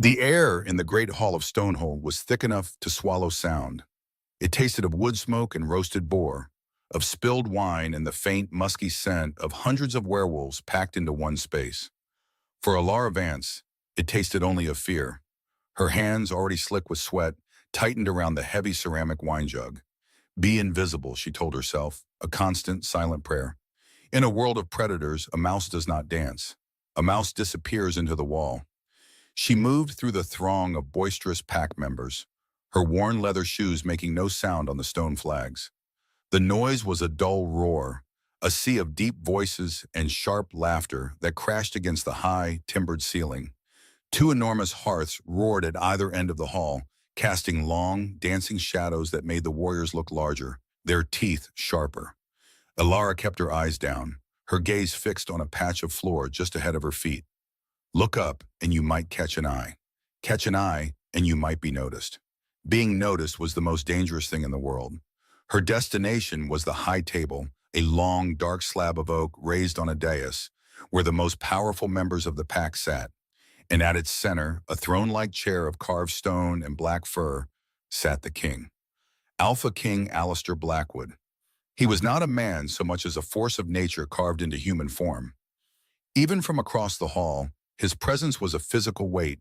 The air in the great hall of Stonehold was thick enough to swallow sound. It tasted of wood smoke and roasted boar, of spilled wine and the faint, musky scent of hundreds of werewolves packed into one space. For Alara Vance, it tasted only of fear. Her hands, already slick with sweat, tightened around the heavy ceramic wine jug. Be invisible, she told herself, a constant, silent prayer. In a world of predators, a mouse does not dance. A mouse disappears into the wall. She moved through the throng of boisterous pack members, her worn leather shoes making no sound on the stone flags. The noise was a dull roar, a sea of deep voices and sharp laughter that crashed against the high, timbered ceiling. Two enormous hearths roared at either end of the hall, casting long, dancing shadows that made the warriors look larger, their teeth sharper. Alara kept her eyes down, her gaze fixed on a patch of floor just ahead of her feet. Look up, and you might catch an eye. Catch an eye, and you might be noticed. Being noticed was the most dangerous thing in the world. Her destination was the high table, a long, dark slab of oak raised on a dais, where the most powerful members of the pack sat. And at its center, a throne-like chair of carved stone and black fur, sat the king. Alpha King Alistair Blackwood. He was not a man so much as a force of nature carved into human form. Even from across the hall, his presence was a physical weight,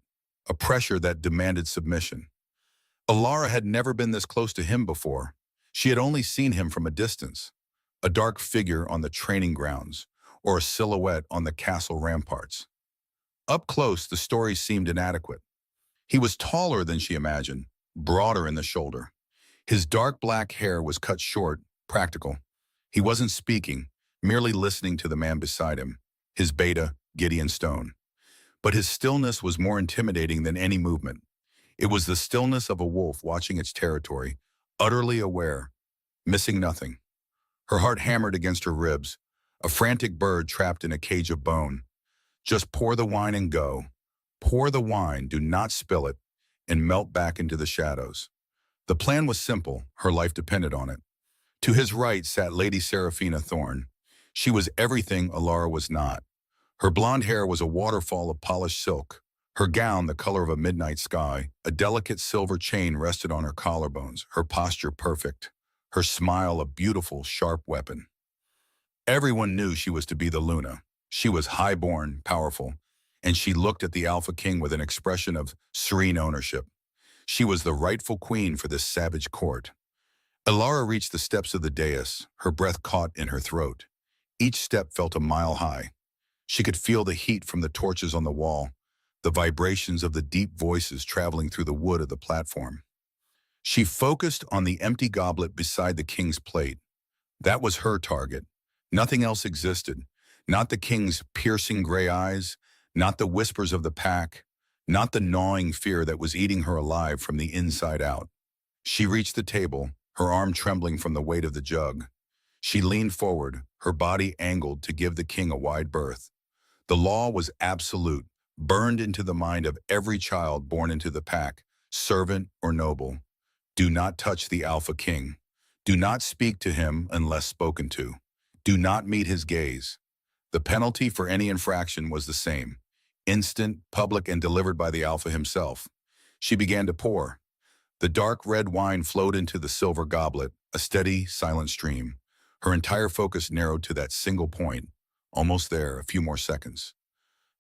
a pressure that demanded submission. Alara had never been this close to him before. She had only seen him from a distance, a dark figure on the training grounds, or a silhouette on the castle ramparts. Up close, the story seemed inadequate. He was taller than she imagined, broader in the shoulder. His dark black hair was cut short, practical. He wasn't speaking, merely listening to the man beside him, his beta, Gideon Stone. But his stillness was more intimidating than any movement. It was the stillness of a wolf watching its territory, utterly aware, missing nothing. Her heart hammered against her ribs, a frantic bird trapped in a cage of bone. Just pour the wine and go. Pour the wine, do not spill it, and melt back into the shadows. The plan was simple, her life depended on it. To his right sat Lady Seraphina Thorne. She was everything Alara was not. Her blonde hair was a waterfall of polished silk. Her gown the color of a midnight sky. A delicate silver chain rested on her collarbones, her posture perfect. Her smile a beautiful, sharp weapon. Everyone knew she was to be the Luna. She was high-born, powerful, and she looked at the Alpha King with an expression of serene ownership. She was the rightful queen for this savage court. Alara reached the steps of the dais, her breath caught in her throat. Each step felt a mile high. She could feel the heat from the torches on the wall, the vibrations of the deep voices traveling through the wood of the platform. She focused on the empty goblet beside the king's plate. That was her target. Nothing else existed. Not the king's piercing gray eyes, not the whispers of the pack, not the gnawing fear that was eating her alive from the inside out. She reached the table, her arm trembling from the weight of the jug. She leaned forward, her body angled to give the king a wide berth. The law was absolute, burned into the mind of every child born into the pack, servant or noble. Do not touch the Alpha King. Do not speak to him unless spoken to. Do not meet his gaze. The penalty for any infraction was the same, instant, public, and delivered by the Alpha himself. She began to pour. The dark red wine flowed into the silver goblet, a steady, silent stream. Her entire focus narrowed to that single point. Almost there, a few more seconds.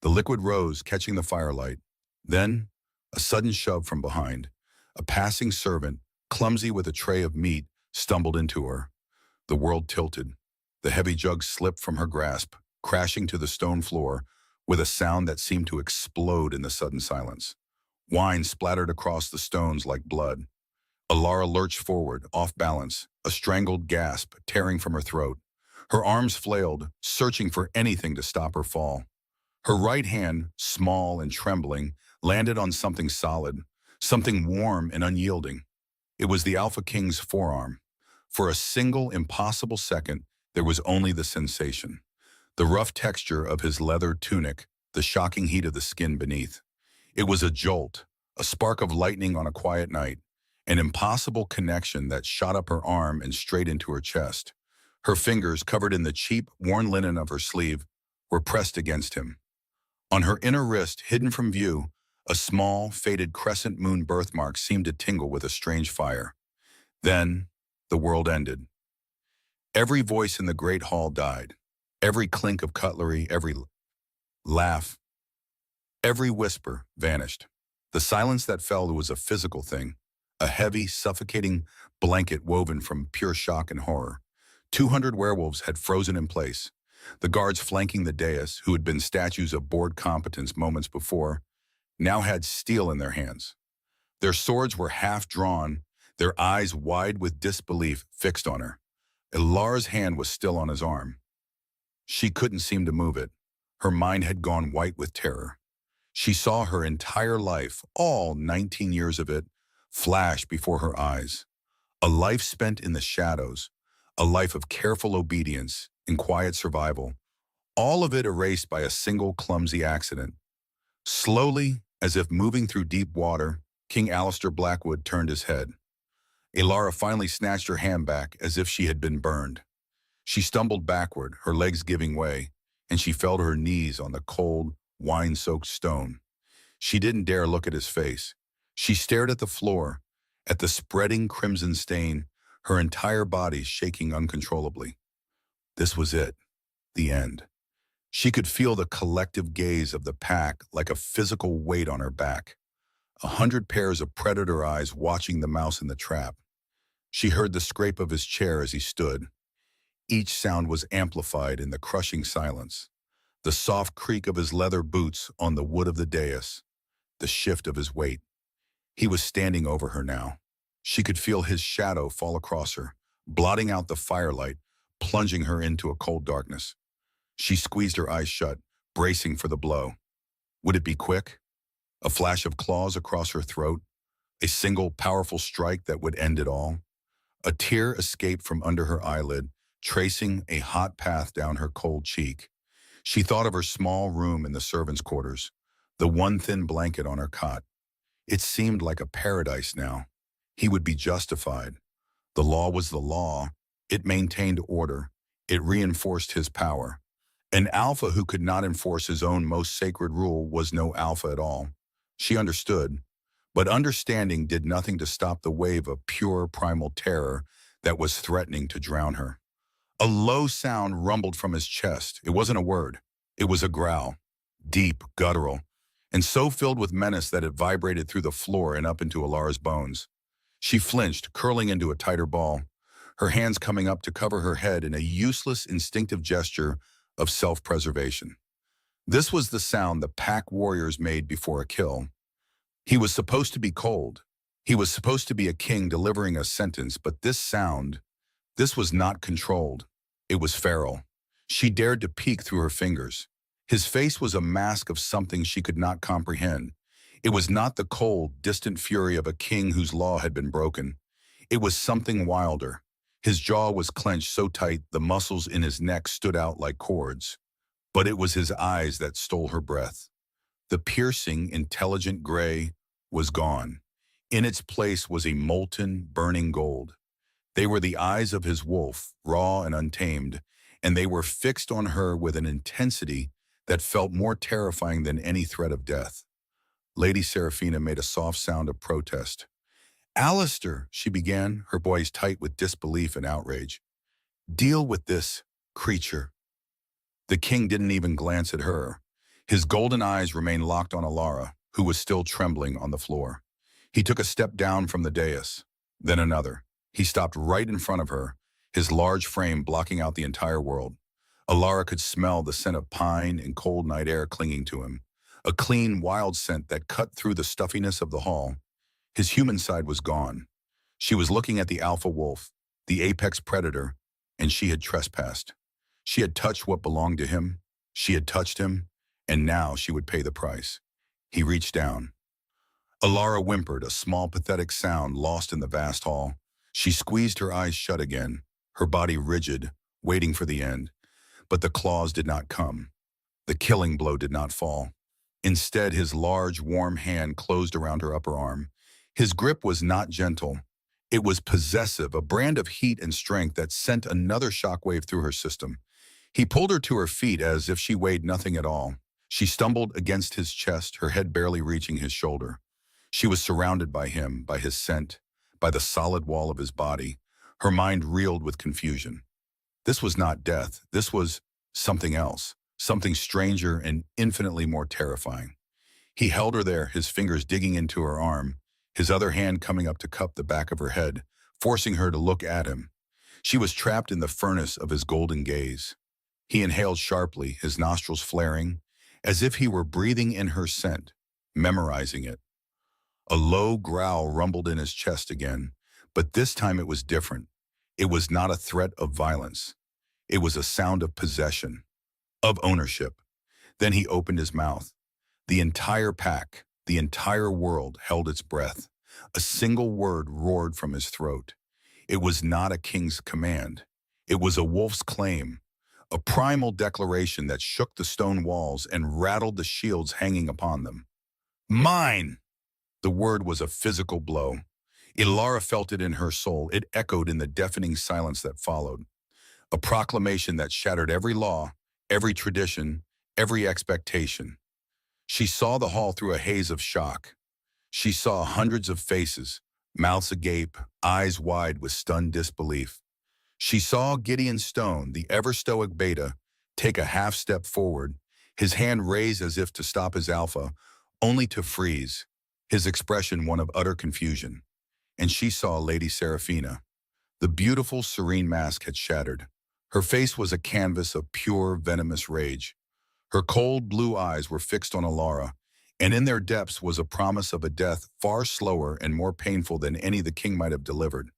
The liquid rose, catching the firelight. Then, a sudden shove from behind. A passing servant, clumsy with a tray of meat, stumbled into her. The world tilted. The heavy jug slipped from her grasp, crashing to the stone floor with a sound that seemed to explode in the sudden silence. Wine splattered across the stones like blood. Alara lurched forward, off balance, a strangled gasp tearing from her throat. Her arms flailed, searching for anything to stop her fall. Her right hand, small and trembling, landed on something solid, something warm and unyielding. It was the Alpha King's forearm. For a single, impossible second, there was only the sensation. The rough texture of his leather tunic, the shocking heat of the skin beneath. It was a jolt, a spark of lightning on a quiet night, an impossible connection that shot up her arm and straight into her chest. Her fingers, covered in the cheap, worn linen of her sleeve, were pressed against him. On her inner wrist, hidden from view, A small, faded crescent moon birthmark seemed to tingle with a strange fire. Then, the world ended. Every voice in the great hall died. Every clink of cutlery, every laugh, every whisper vanished. The silence that fell was a physical thing, a heavy, suffocating blanket woven from pure shock and horror. 200 werewolves had frozen in place. The guards flanking the dais, who had been statues of bored competence moments before, now had steel in their hands. Their swords were half drawn, their eyes wide with disbelief fixed on her. Ilara's hand was still on his arm. She couldn't seem to move it. Her mind had gone white with terror. She saw her entire life, all 19 years of it, flash before her eyes. A life spent in the shadows, a life of careful obedience and quiet survival, all of it erased by a single clumsy accident. Slowly, as if moving through deep water, King Alistair Blackwood turned his head. Ilara finally snatched her hand back as if she had been burned. She stumbled backward, her legs giving way, and she fell to her knees on the cold, wine-soaked stone. She didn't dare look at his face. She stared at the floor, at the spreading crimson stain, her entire body shaking uncontrollably. This was it, the end. She could feel the collective gaze of the pack like a physical weight on her back. 100 pairs of predator eyes watching the mouse in the trap. She heard the scrape of his chair as he stood. Each sound was amplified in the crushing silence. The soft creak of his leather boots on the wood of the dais, the shift of his weight. He was standing over her now. She could feel his shadow fall across her, blotting out the firelight, plunging her into a cold darkness. She squeezed her eyes shut, bracing for the blow. Would it be quick? A flash of claws across her throat? A single powerful strike that would end it all? A tear escaped from under her eyelid, tracing a hot path down her cold cheek. She thought of her small room in the servants' quarters, the one thin blanket on her cot. It seemed like a paradise now. He would be justified. The law was the law. It maintained order. It reinforced his power. An alpha who could not enforce his own most sacred rule was no alpha at all. She understood, but understanding did nothing to stop the wave of pure primal terror that was threatening to drown her. A low sound rumbled from his chest. It wasn't a word. It was a growl, deep, guttural, and so filled with menace that it vibrated through the floor and up into Ilara's bones. She flinched, curling into a tighter ball, her hands coming up to cover her head in a useless, instinctive gesture of self-preservation. This was the sound the pack warriors made before a kill. He was supposed to be cold. He was supposed to be a king delivering a sentence, but this was not controlled. It was feral. She dared to peek through her fingers. His face was a mask of something she could not comprehend. It was not the cold, distant fury of a king whose law had been broken. It was something wilder. His jaw was clenched so tight the muscles in his neck stood out like cords. But it was his eyes that stole her breath. The piercing, intelligent gray was gone. In its place was a molten, burning gold. They were the eyes of his wolf, raw and untamed, and they were fixed on her with an intensity that felt more terrifying than any threat of death. Lady Seraphina made a soft sound of protest. "Alistair," she began, her voice tight with disbelief and outrage. "Deal with this creature." The king didn't even glance at her. His golden eyes remained locked on Ilara, who was still trembling on the floor. He took a step down from the dais, then another. He stopped right in front of her, his large frame blocking out the entire world. Ilara could smell the scent of pine and cold night air clinging to him, a clean, wild scent that cut through the stuffiness of the hall. His human side was gone. She was looking at the alpha wolf, the apex predator, and she had trespassed. She had touched what belonged to him. She had touched him, and now she would pay the price. He reached down. Ilara whimpered, a small, pathetic sound lost in the vast hall. She squeezed her eyes shut again, her body rigid, waiting for the end. But the claws did not come. The killing blow did not fall. Instead, his large, warm hand closed around her upper arm. His grip was not gentle. It was possessive, a brand of heat and strength that sent another shockwave through her system. He pulled her to her feet as if she weighed nothing at all. She stumbled against his chest, her head barely reaching his shoulder. She was surrounded by him, by his scent, by the solid wall of his body. Her mind reeled with confusion. This was not death. This was something else, something stranger and infinitely more terrifying. He held her there, his fingers digging into her arm, his other hand coming up to cup the back of her head, forcing her to look at him. She was trapped in the furnace of his golden gaze. He inhaled sharply, his nostrils flaring, as if he were breathing in her scent, memorizing it. A low growl rumbled in his chest again, but this time it was different. It was not a threat of violence. It was a sound of possession, of ownership. Then he opened his mouth. The entire pack, the entire world held its breath. A single word roared from his throat. It was not a king's command. It was a wolf's claim, a primal declaration that shook the stone walls and rattled the shields hanging upon them. Mine! The word was a physical blow. Ilara felt it in her soul. It echoed in the deafening silence that followed. A proclamation that shattered every law, every tradition, every expectation. She saw the hall through a haze of shock. She saw hundreds of faces, mouths agape, eyes wide with stunned disbelief. She saw Gideon Stone, the ever-stoic beta, take a half-step forward, his hand raised as if to stop his alpha, only to freeze, his expression one of utter confusion. And she saw Lady Seraphina. The beautiful, serene mask had shattered. Her face was a canvas of pure, venomous rage. Her cold blue eyes were fixed on Ilara, and in their depths was a promise of a death far slower and more painful than any the king might have delivered.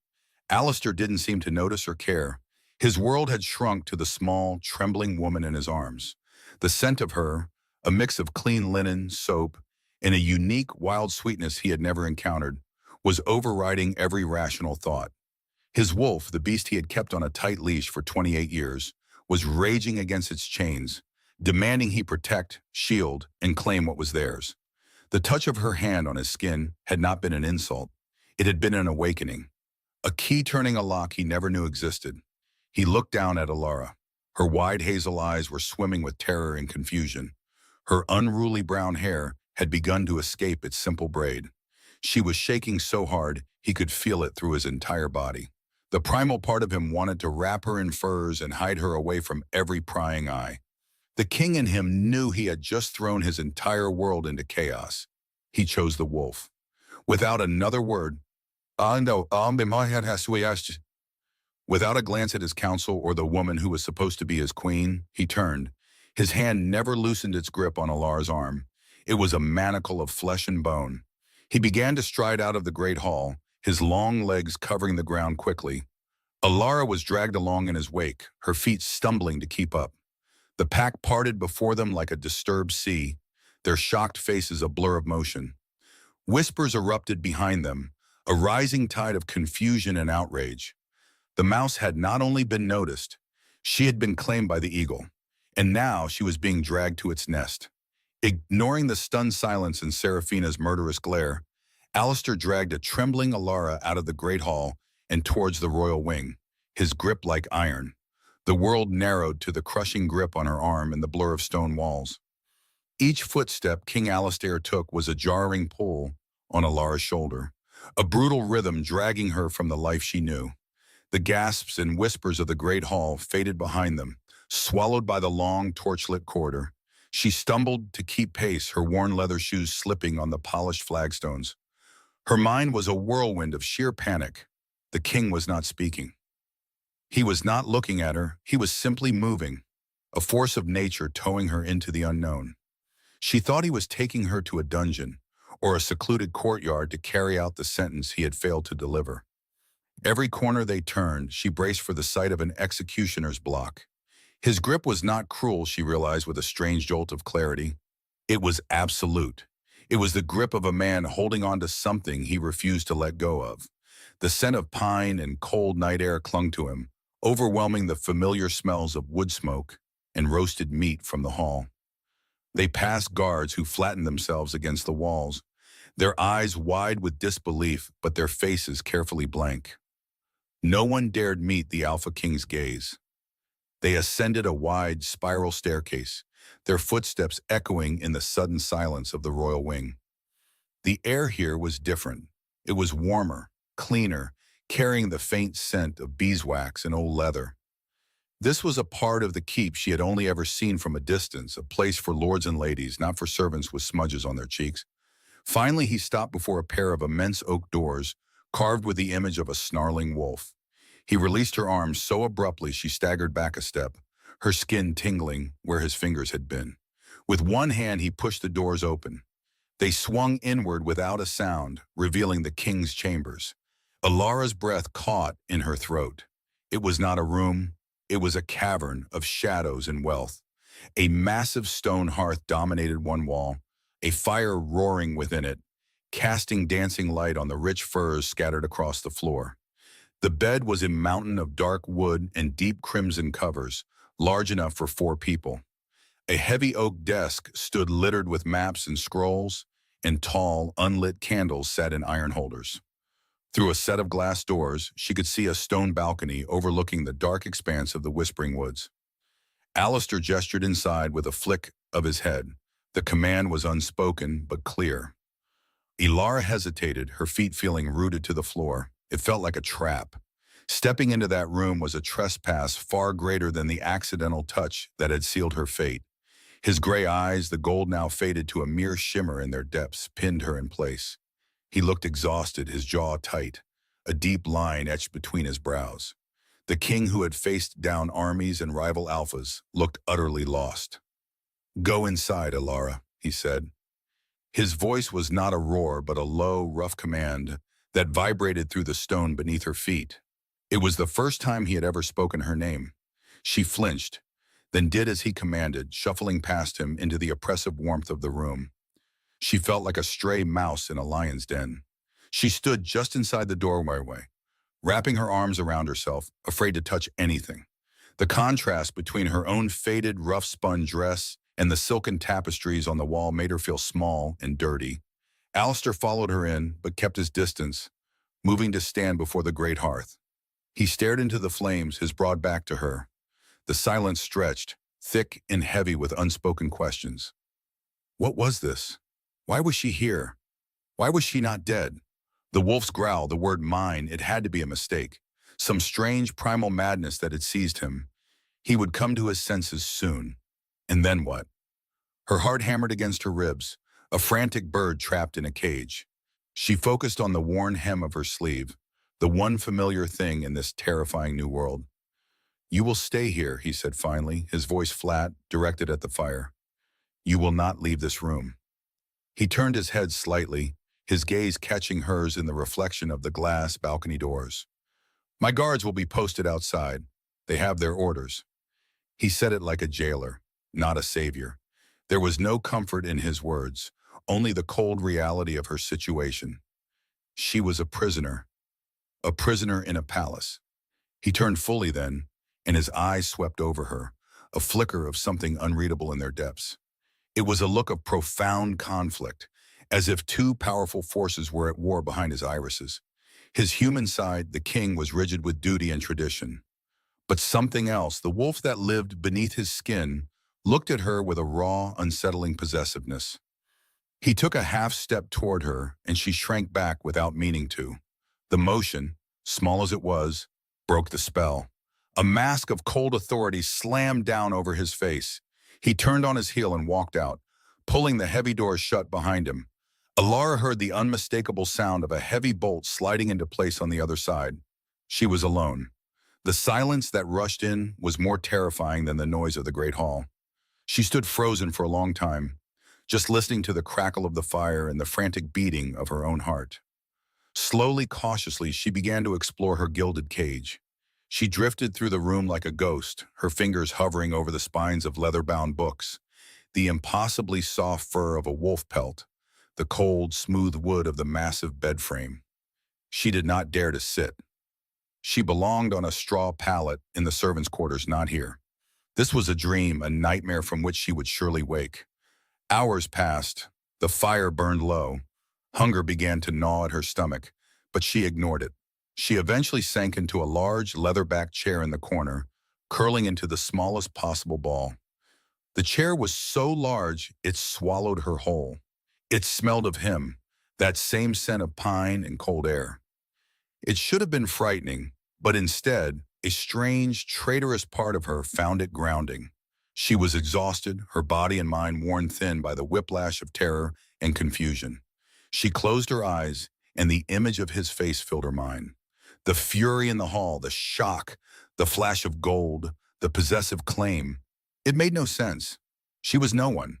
Alistair didn't seem to notice or care. His world had shrunk to the small, trembling woman in his arms. The scent of her, a mix of clean linen, soap, and a unique, wild sweetness he had never encountered, was overriding every rational thought. His wolf, the beast he had kept on a tight leash for 28 years, was raging against its chains, demanding he protect, shield, and claim what was theirs. The touch of her hand on his skin had not been an insult. It had been an awakening, a key turning a lock he never knew existed. He looked down at Ilara. Her wide hazel eyes were swimming with terror and confusion. Her unruly brown hair had begun to escape its simple braid. She was shaking so hard he could feel it through his entire body. The primal part of him wanted to wrap her in furs and hide her away from every prying eye. The king in him knew he had just thrown his entire world into chaos. He chose the wolf. Without another word, without a glance at his counsel or the woman who was supposed to be his queen, he turned. His hand never loosened its grip on Alara's arm. It was a manacle of flesh and bone. He began to stride out of the great hall, his long legs covering the ground quickly. Ilara was dragged along in his wake, her feet stumbling to keep up. The pack parted before them like a disturbed sea, their shocked faces a blur of motion. Whispers erupted behind them, a rising tide of confusion and outrage. The mouse had not only been noticed, she had been claimed by the eagle, and now she was being dragged to its nest. Ignoring the stunned silence and Seraphina's murderous glare, Alistair dragged a trembling Ilara out of the great hall and towards the royal wing, his grip like iron. The world narrowed to the crushing grip on her arm and the blur of stone walls. Each footstep King Alistair took was a jarring pull on Ilara's shoulder, a brutal rhythm dragging her from the life she knew. The gasps and whispers of the great hall faded behind them, swallowed by the long, torchlit corridor. She stumbled to keep pace, her worn leather shoes slipping on the polished flagstones. Her mind was a whirlwind of sheer panic. The king was not speaking. He was not looking at her, he was simply moving, a force of nature towing her into the unknown. She thought he was taking her to a dungeon or a secluded courtyard to carry out the sentence he had failed to deliver. Every corner they turned, she braced for the sight of an executioner's block. His grip was not cruel, she realized with a strange jolt of clarity. It was absolute. It was the grip of a man holding on to something he refused to let go of. The scent of pine and cold night air clung to him, overwhelming the familiar smells of wood smoke and roasted meat from the hall. They passed guards who flattened themselves against the walls, their eyes wide with disbelief, but their faces carefully blank. No one dared meet the Alpha King's gaze. They ascended a wide, spiral staircase, their footsteps echoing in the sudden silence of the royal wing. The air here was different. It was warmer, cleaner, carrying the faint scent of beeswax and old leather. This was a part of the keep she had only ever seen from a distance, a place for lords and ladies, not for servants with smudges on their cheeks. Finally, he stopped before a pair of immense oak doors, carved with the image of a snarling wolf. He released her arms so abruptly she staggered back a step, her skin tingling where his fingers had been. With one hand, he pushed the doors open. They swung inward without a sound, revealing the king's chambers. Alara's breath caught in her throat. It was not a room, it was a cavern of shadows and wealth. A massive stone hearth dominated one wall, a fire roaring within it, casting dancing light on the rich furs scattered across the floor. The bed was a mountain of dark wood and deep crimson covers, large enough for 4 people. A heavy oak desk stood littered with maps and scrolls, and tall, unlit candles sat in iron holders. Through a set of glass doors, she could see a stone balcony overlooking the dark expanse of the Whispering Woods. Alistair gestured inside with a flick of his head. The command was unspoken but clear. Elara hesitated, her feet feeling rooted to the floor. It felt like a trap. Stepping into that room was a trespass far greater than the accidental touch that had sealed her fate. His gray eyes, the gold now faded to a mere shimmer in their depths, pinned her in place. He looked exhausted, his jaw tight, a deep line etched between his brows. The king who had faced down armies and rival alphas looked utterly lost. "Go inside, Elara," he said. His voice was not a roar, but a low, rough command that vibrated through the stone beneath her feet. It was the first time he had ever spoken her name. She flinched, then did as he commanded, shuffling past him into the oppressive warmth of the room. She felt like a stray mouse in a lion's den. She stood just inside the doorway, wrapping her arms around herself, afraid to touch anything. The contrast between her own faded, rough-spun dress and the silken tapestries on the wall made her feel small and dirty. Alistair followed her in, but kept his distance, moving to stand before the great hearth. He stared into the flames, his broad back to her. The silence stretched, thick and heavy with unspoken questions. What was this? Why was she here? Why was she not dead? The wolf's growl, the word mine, it had to be a mistake. Some strange primal madness that had seized him. He would come to his senses soon. And then what? Her heart hammered against her ribs, a frantic bird trapped in a cage. She focused on the worn hem of her sleeve, the one familiar thing in this terrifying new world. "You will stay here," he said finally, his voice flat, directed at the fire. "You will not leave this room." He turned his head slightly, his gaze catching hers in the reflection of the glass balcony doors. "My guards will be posted outside. They have their orders." He said it like a jailer, not a savior. There was no comfort in his words, only the cold reality of her situation. She was a prisoner in a palace. He turned fully then, and his eyes swept over her, a flicker of something unreadable in their depths. It was a look of profound conflict, as if 2 powerful forces were at war behind his irises. His human side, the king, was rigid with duty and tradition. But something else, the wolf that lived beneath his skin, looked at her with a raw, unsettling possessiveness. He took a half step toward her, and she shrank back without meaning to. The motion, small as it was, broke the spell. A mask of cold authority slammed down over his face. He turned on his heel and walked out, pulling the heavy doors shut behind him. Elara heard the unmistakable sound of a heavy bolt sliding into place on the other side. She was alone. The silence that rushed in was more terrifying than the noise of the great hall. She stood frozen for a long time, just listening to the crackle of the fire and the frantic beating of her own heart. Slowly, cautiously, she began to explore her gilded cage. She drifted through the room like a ghost, her fingers hovering over the spines of leather-bound books, the impossibly soft fur of a wolf pelt, the cold, smooth wood of the massive bed frame. She did not dare to sit. She belonged on a straw pallet in the servants' quarters, not here. This was a dream, a nightmare from which she would surely wake. Hours passed. The fire burned low. Hunger began to gnaw at her stomach, but she ignored it. She eventually sank into a large, leather-backed chair in the corner, curling into the smallest possible ball. The chair was so large it swallowed her whole. It smelled of him, that same scent of pine and cold air. It should have been frightening, but instead, a strange, traitorous part of her found it grounding. She was exhausted, her body and mind worn thin by the whiplash of terror and confusion. She closed her eyes, and the image of his face filled her mind. The fury in the hall, the shock, the flash of gold, the possessive claim. It made no sense. She was no one.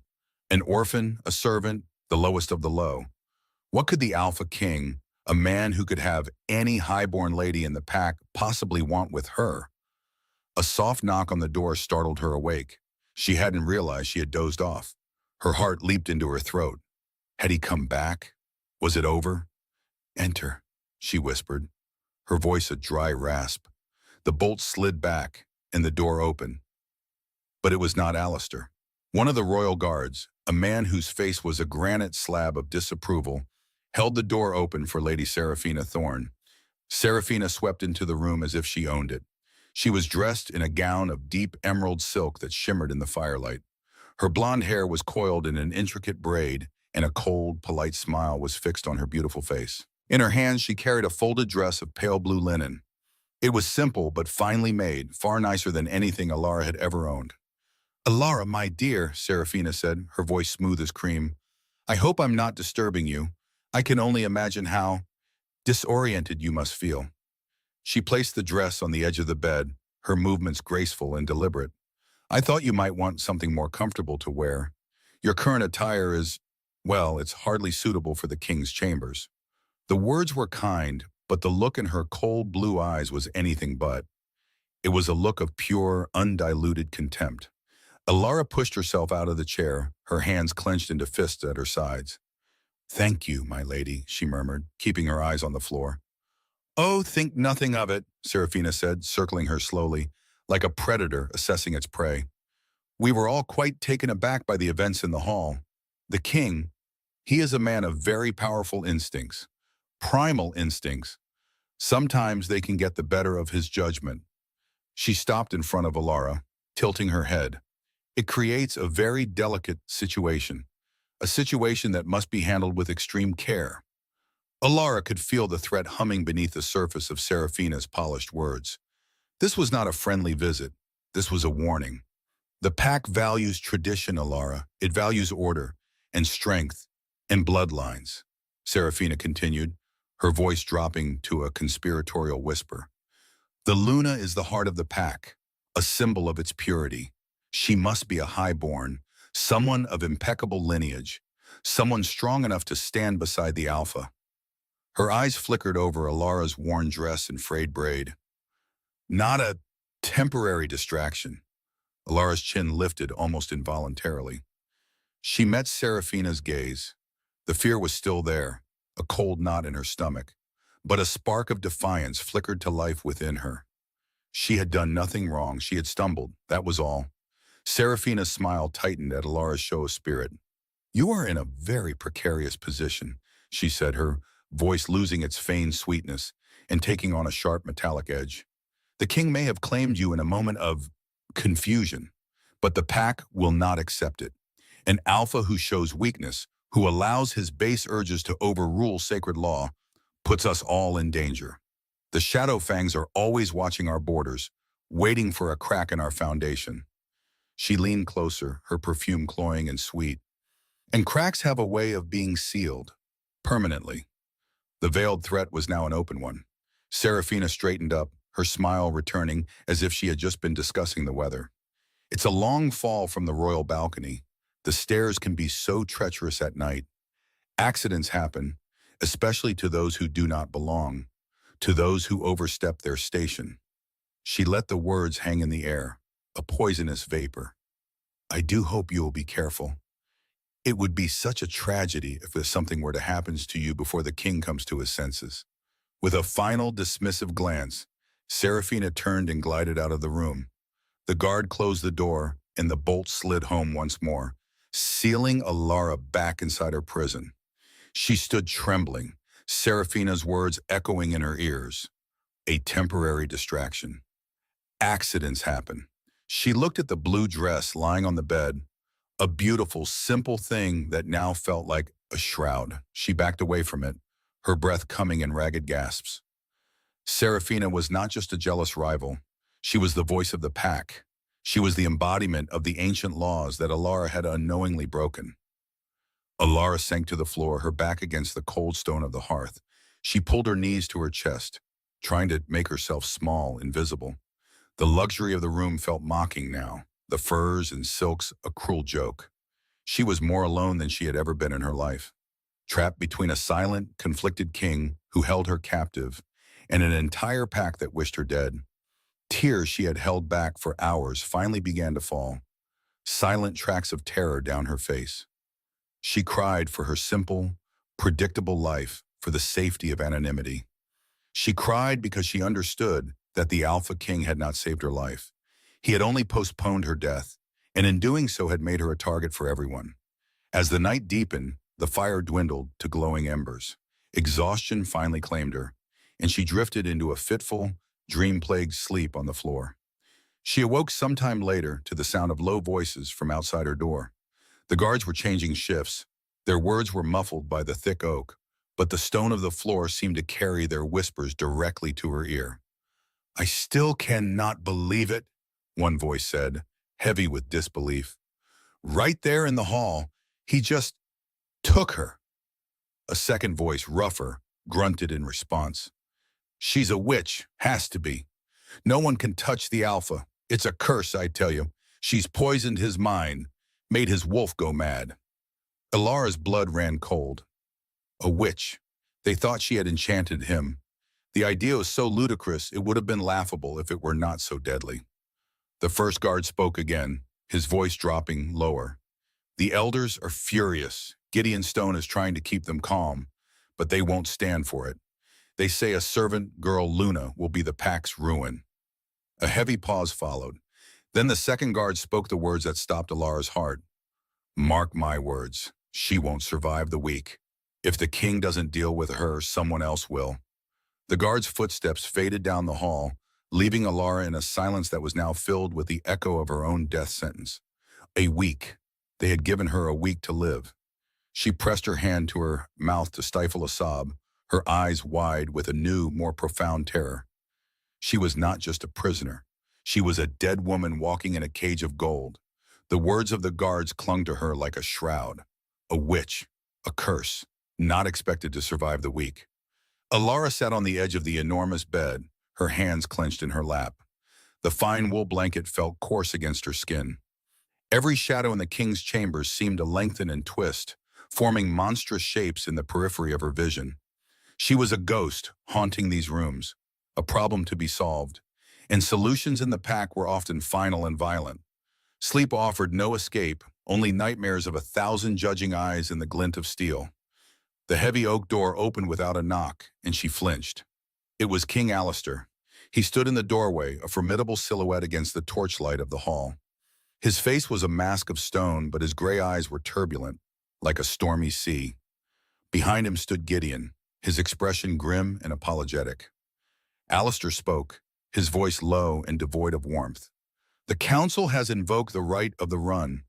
An orphan, a servant, the lowest of the low. What could the Alpha King, a man who could have any highborn lady in the pack, possibly want with her? A soft knock on the door startled her awake. She hadn't realized she had dozed off. Her heart leaped into her throat. Had he come back? Was it over? Enter, she whispered, her voice a dry rasp. The bolt slid back, and the door opened. But it was not Alistair. One of the royal guards, a man whose face was a granite slab of disapproval, held the door open for Lady Seraphina Thorne. Seraphina swept into the room as if she owned it. She was dressed in a gown of deep emerald silk that shimmered in the firelight. Her blonde hair was coiled in an intricate braid, and a cold, polite smile was fixed on her beautiful face. In her hands, she carried a folded dress of pale blue linen. It was simple but finely made, far nicer than anything Alara had ever owned. "Alara, my dear," Seraphina said, her voice smooth as cream, "I hope I'm not disturbing you. I can only imagine how disoriented you must feel." She placed the dress on the edge of the bed, her movements graceful and deliberate. "I thought you might want something more comfortable to wear. Your current attire is, well, it's hardly suitable for the king's chambers." The words were kind, but the look in her cold blue eyes was anything but. It was a look of pure, undiluted contempt. Alara pushed herself out of the chair, her hands clenched into fists at her sides. "Thank you, my lady," she murmured, keeping her eyes on the floor. "Oh, think nothing of it," Seraphina said, circling her slowly, like a predator assessing its prey. "We were all quite taken aback by the events in the hall. The king, he is a man of very powerful instincts, primal instincts. Sometimes they can get the better of his judgment." She stopped in front of Alara, tilting her head. "It creates a very delicate situation, a situation that must be handled with extreme care." Alara could feel the threat humming beneath the surface of Seraphina's polished words. This was not a friendly visit. This was a warning. "The pack values tradition, Alara. It values order, and strength, and bloodlines," Seraphina continued, her voice dropping to a conspiratorial whisper. "The Luna is the heart of the pack, a symbol of its purity. She must be a highborn, someone of impeccable lineage, someone strong enough to stand beside the Alpha." Her eyes flickered over Alara's worn dress and frayed braid. "Not a temporary distraction." Alara's chin lifted almost involuntarily. She met Seraphina's gaze. The fear was still there, a cold knot in her stomach, but a spark of defiance flickered to life within her. She had done nothing wrong. She had stumbled, that was all. Seraphina's smile tightened at Alara's show of spirit. "You are in a very precarious position," she said, her voice losing its feigned sweetness and taking on a sharp metallic edge. "The king may have claimed you in a moment of confusion, but the pack will not accept it. An alpha who shows weakness, who allows his base urges to overrule sacred law, puts us all in danger. The Shadow Fangs are always watching our borders, waiting for a crack in our foundation." She leaned closer, her perfume cloying and sweet. "And cracks have a way of being sealed, permanently." The veiled threat was now an open one. Seraphina straightened up, her smile returning as if she had just been discussing the weather. "It's a long fall from the royal balcony. The stairs can be so treacherous at night. Accidents happen, especially to those who do not belong, to those who overstep their station." She let the words hang in the air, a poisonous vapor. "I do hope you will be careful. It would be such a tragedy if something were to happen to you before the king comes to his senses." With a final dismissive glance, Seraphina turned and glided out of the room. The guard closed the door, and the bolt slid home once more, sealing Alara back inside her prison. She stood trembling, Seraphina's words echoing in her ears. A temporary distraction. Accidents happen. She looked at the blue dress lying on the bed, a beautiful, simple thing that now felt like a shroud. She backed away from it, her breath coming in ragged gasps. Serafina was not just a jealous rival. She was the voice of the pack. She was the embodiment of the ancient laws that Alara had unknowingly broken. Alara sank to the floor, her back against the cold stone of the hearth. She pulled her knees to her chest, trying to make herself small, invisible. The luxury of the room felt mocking now, the furs and silks a cruel joke. She was more alone than she had ever been in her life, trapped between a silent, conflicted king who held her captive and an entire pack that wished her dead. Tears she had held back for hours finally began to fall, silent tracks of terror down her face. She cried for her simple, predictable life, for the safety of anonymity. She cried because she understood that the Alpha King had not saved her life. He had only postponed her death, and in doing so had made her a target for everyone. As the night deepened, the fire dwindled to glowing embers. Exhaustion finally claimed her, and she drifted into a fitful, dream-plagued sleep on the floor. She awoke sometime later to the sound of low voices from outside her door. The guards were changing shifts. Their words were muffled by the thick oak, but the stone of the floor seemed to carry their whispers directly to her ear. "I still cannot believe it," one voice said, heavy with disbelief. "Right there in the hall, he just took her." A second voice, rougher, grunted in response. "She's a witch, has to be. No one can touch the Alpha. It's a curse, I tell you. She's poisoned his mind, made his wolf go mad." Alara's blood ran cold. A witch. They thought she had enchanted him. The idea was so ludicrous it would have been laughable if it were not so deadly. The first guard spoke again, his voice dropping lower. "The elders are furious. Gideon Stone is trying to keep them calm, but they won't stand for it. They say a servant girl, Luna, will be the pack's ruin." A heavy pause followed. Then the second guard spoke the words that stopped Alara's heart. "Mark my words, she won't survive the week. If the king doesn't deal with her, someone else will." The guard's footsteps faded down the hall, leaving Alara in a silence that was now filled with the echo of her own death sentence. A week. They had given her a week to live. She pressed her hand to her mouth to stifle a sob, her eyes wide with a new, more profound terror. She was not just a prisoner. She was a dead woman walking in a cage of gold. The words of the guards clung to her like a shroud. A witch, a curse, not expected to survive the week. Alara sat on the edge of the enormous bed, her hands clenched in her lap. The fine wool blanket felt coarse against her skin. Every shadow in the king's chambers seemed to lengthen and twist, forming monstrous shapes in the periphery of her vision. She was a ghost haunting these rooms, a problem to be solved, and solutions in the pack were often final and violent. Sleep offered no escape, only nightmares of 1,000 judging eyes and the glint of steel. The heavy oak door opened without a knock, and she flinched. It was King Alistair. He stood in the doorway, a formidable silhouette against the torchlight of the hall. His face was a mask of stone, but his gray eyes were turbulent, like a stormy sea. Behind him stood Gideon, his expression grim and apologetic. Alistair spoke, his voice low and devoid of warmth. "The council has invoked the right of the run."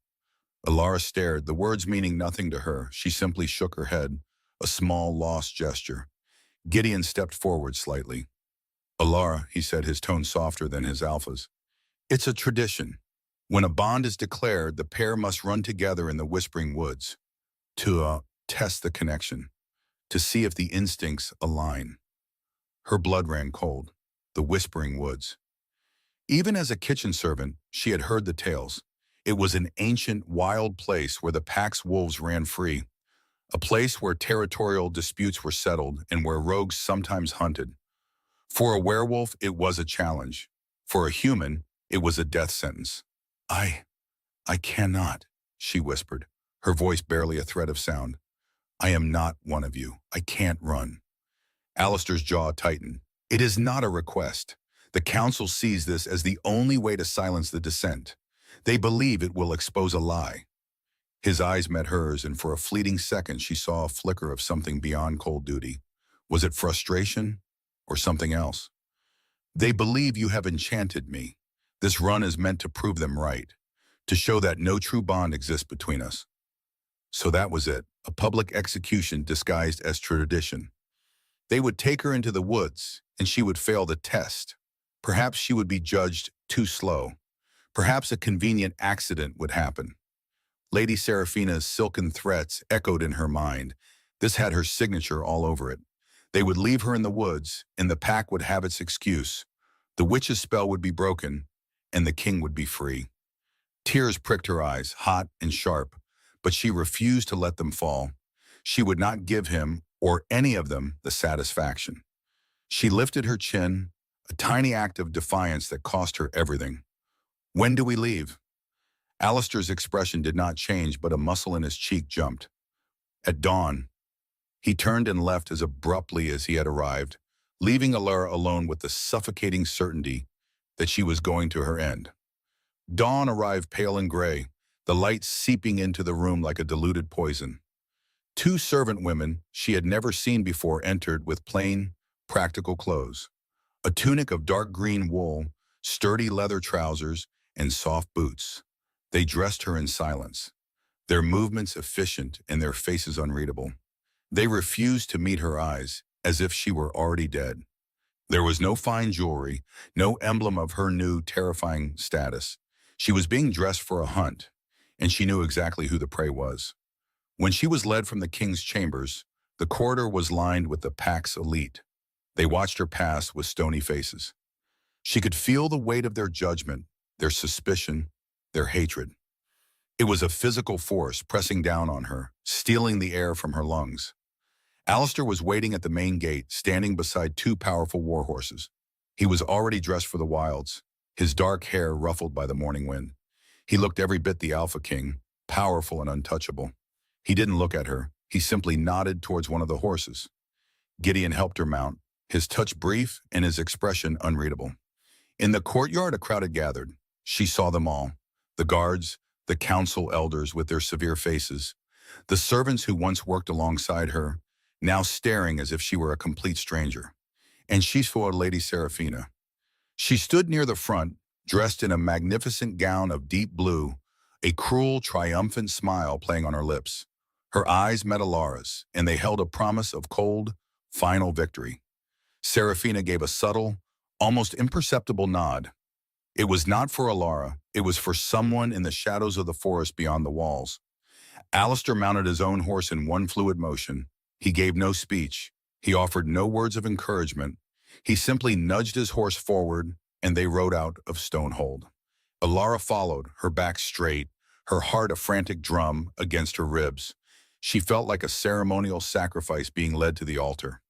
Alara stared, the words meaning nothing to her. She simply shook her head, a small, lost gesture. Gideon stepped forward slightly. "Alara," he said, his tone softer than his Alpha's. "It's a tradition. When a bond is declared, the pair must run together in the Whispering Woods to test the connection, to see if the instincts align." Her blood ran cold. The Whispering Woods. Even as a kitchen servant, she had heard the tales. It was an ancient, wild place where the pack's wolves ran free, a place where territorial disputes were settled and where rogues sometimes hunted. For a werewolf, it was a challenge. For a human, it was a death sentence. I cannot," she whispered, her voice barely a thread of sound. "I am not one of you. I can't run." Alistair's jaw tightened. "It is not a request. The council sees this as the only way to silence the dissent. They believe it will expose a lie." His eyes met hers, and for a fleeting second she saw a flicker of something beyond cold duty. Was it frustration or something else? "They believe you have enchanted me. This run is meant to prove them right, to show that no true bond exists between us. So that was it, a public execution disguised as tradition. They would take her into the woods, and she would fail the test. Perhaps she would be judged too slow. Perhaps a convenient accident would happen. Lady Seraphina's silken threats echoed in her mind. This had her signature all over it. They would leave her in the woods, and the pack would have its excuse. The witch's spell would be broken, and the king would be free. Tears pricked her eyes, hot and sharp, but she refused to let them fall. She would not give him, or any of them, the satisfaction. She lifted her chin, a tiny act of defiance that cost her everything. "When do we leave?" Alistair's expression did not change, but a muscle in his cheek jumped. "At dawn." He turned and left as abruptly as he had arrived, leaving Alara alone with the suffocating certainty that she was going to her end. Dawn arrived pale and gray, the light seeping into the room like a diluted poison. Two servant women she had never seen before entered with plain, practical clothes. A tunic of dark green wool, sturdy leather trousers, and soft boots. They dressed her in silence, their movements efficient and their faces unreadable. They refused to meet her eyes, as if she were already dead. There was no fine jewelry, no emblem of her new, terrifying status. She was being dressed for a hunt, and she knew exactly who the prey was. When she was led from the king's chambers, the corridor was lined with the pack's elite. They watched her pass with stony faces. She could feel the weight of their judgment, their suspicion, their hatred. It was a physical force pressing down on her, stealing the air from her lungs. Alistair was waiting at the main gate, standing beside two powerful war horses. He was already dressed for the wilds, his dark hair ruffled by the morning wind. He looked every bit the Alpha King, powerful and untouchable. He didn't look at her. He simply nodded towards one of the horses. Gideon helped her mount, his touch brief and his expression unreadable. In the courtyard, a crowd had gathered. She saw them all. The guards, the council elders with their severe faces, the servants who once worked alongside her, now staring as if she were a complete stranger. And she saw Lady Seraphina. She stood near the front, dressed in a magnificent gown of deep blue, a cruel, triumphant smile playing on her lips. Her eyes met Alara's, and they held a promise of cold, final victory. Seraphina gave a subtle, almost imperceptible nod. It was not for Alara, it was for someone in the shadows of the forest beyond the walls. Alistair mounted his own horse in one fluid motion. He gave no speech. He offered no words of encouragement. He simply nudged his horse forward, and they rode out of Stonehold. Alara followed, her back straight, her heart a frantic drum against her ribs. She felt like a ceremonial sacrifice being led to the altar.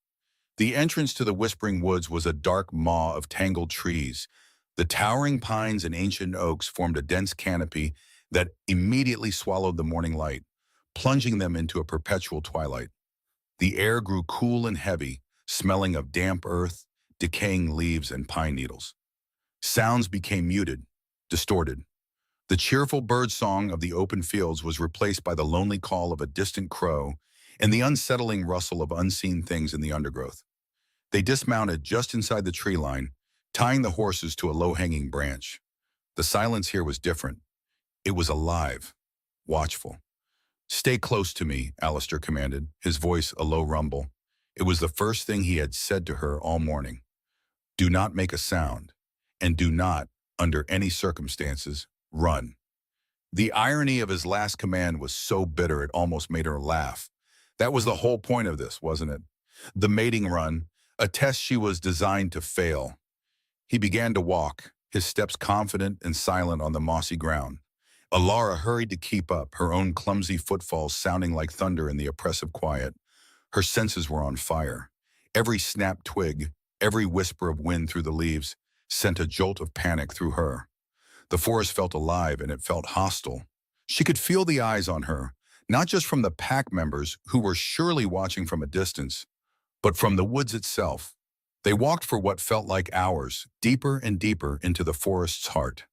The entrance to the Whispering Woods was a dark maw of tangled trees. The towering pines and ancient oaks formed a dense canopy that immediately swallowed the morning light, plunging them into a perpetual twilight. The air grew cool and heavy, smelling of damp earth, decaying leaves, and pine needles. Sounds became muted, distorted. The cheerful bird song of the open fields was replaced by the lonely call of a distant crow and the unsettling rustle of unseen things in the undergrowth. They dismounted just inside the tree line, tying the horses to a low-hanging branch. The silence here was different. It was alive, watchful. "Stay close to me," Alistair commanded, his voice a low rumble. It was the first thing he had said to her all morning. "Do not make a sound, and do not, under any circumstances, run." The irony of his last command was so bitter it almost made her laugh. That was the whole point of this, wasn't it? The mating run, a test she was designed to fail. He began to walk, his steps confident and silent on the mossy ground. Alara hurried to keep up, her own clumsy footfalls sounding like thunder in the oppressive quiet. Her senses were on fire. Every snapped twig, every whisper of wind through the leaves sent a jolt of panic through her. The forest felt alive and it felt hostile. She could feel the eyes on her, not just from the pack members who were surely watching from a distance, but from the woods itself. They walked for what felt like hours, deeper and deeper into the forest's heart.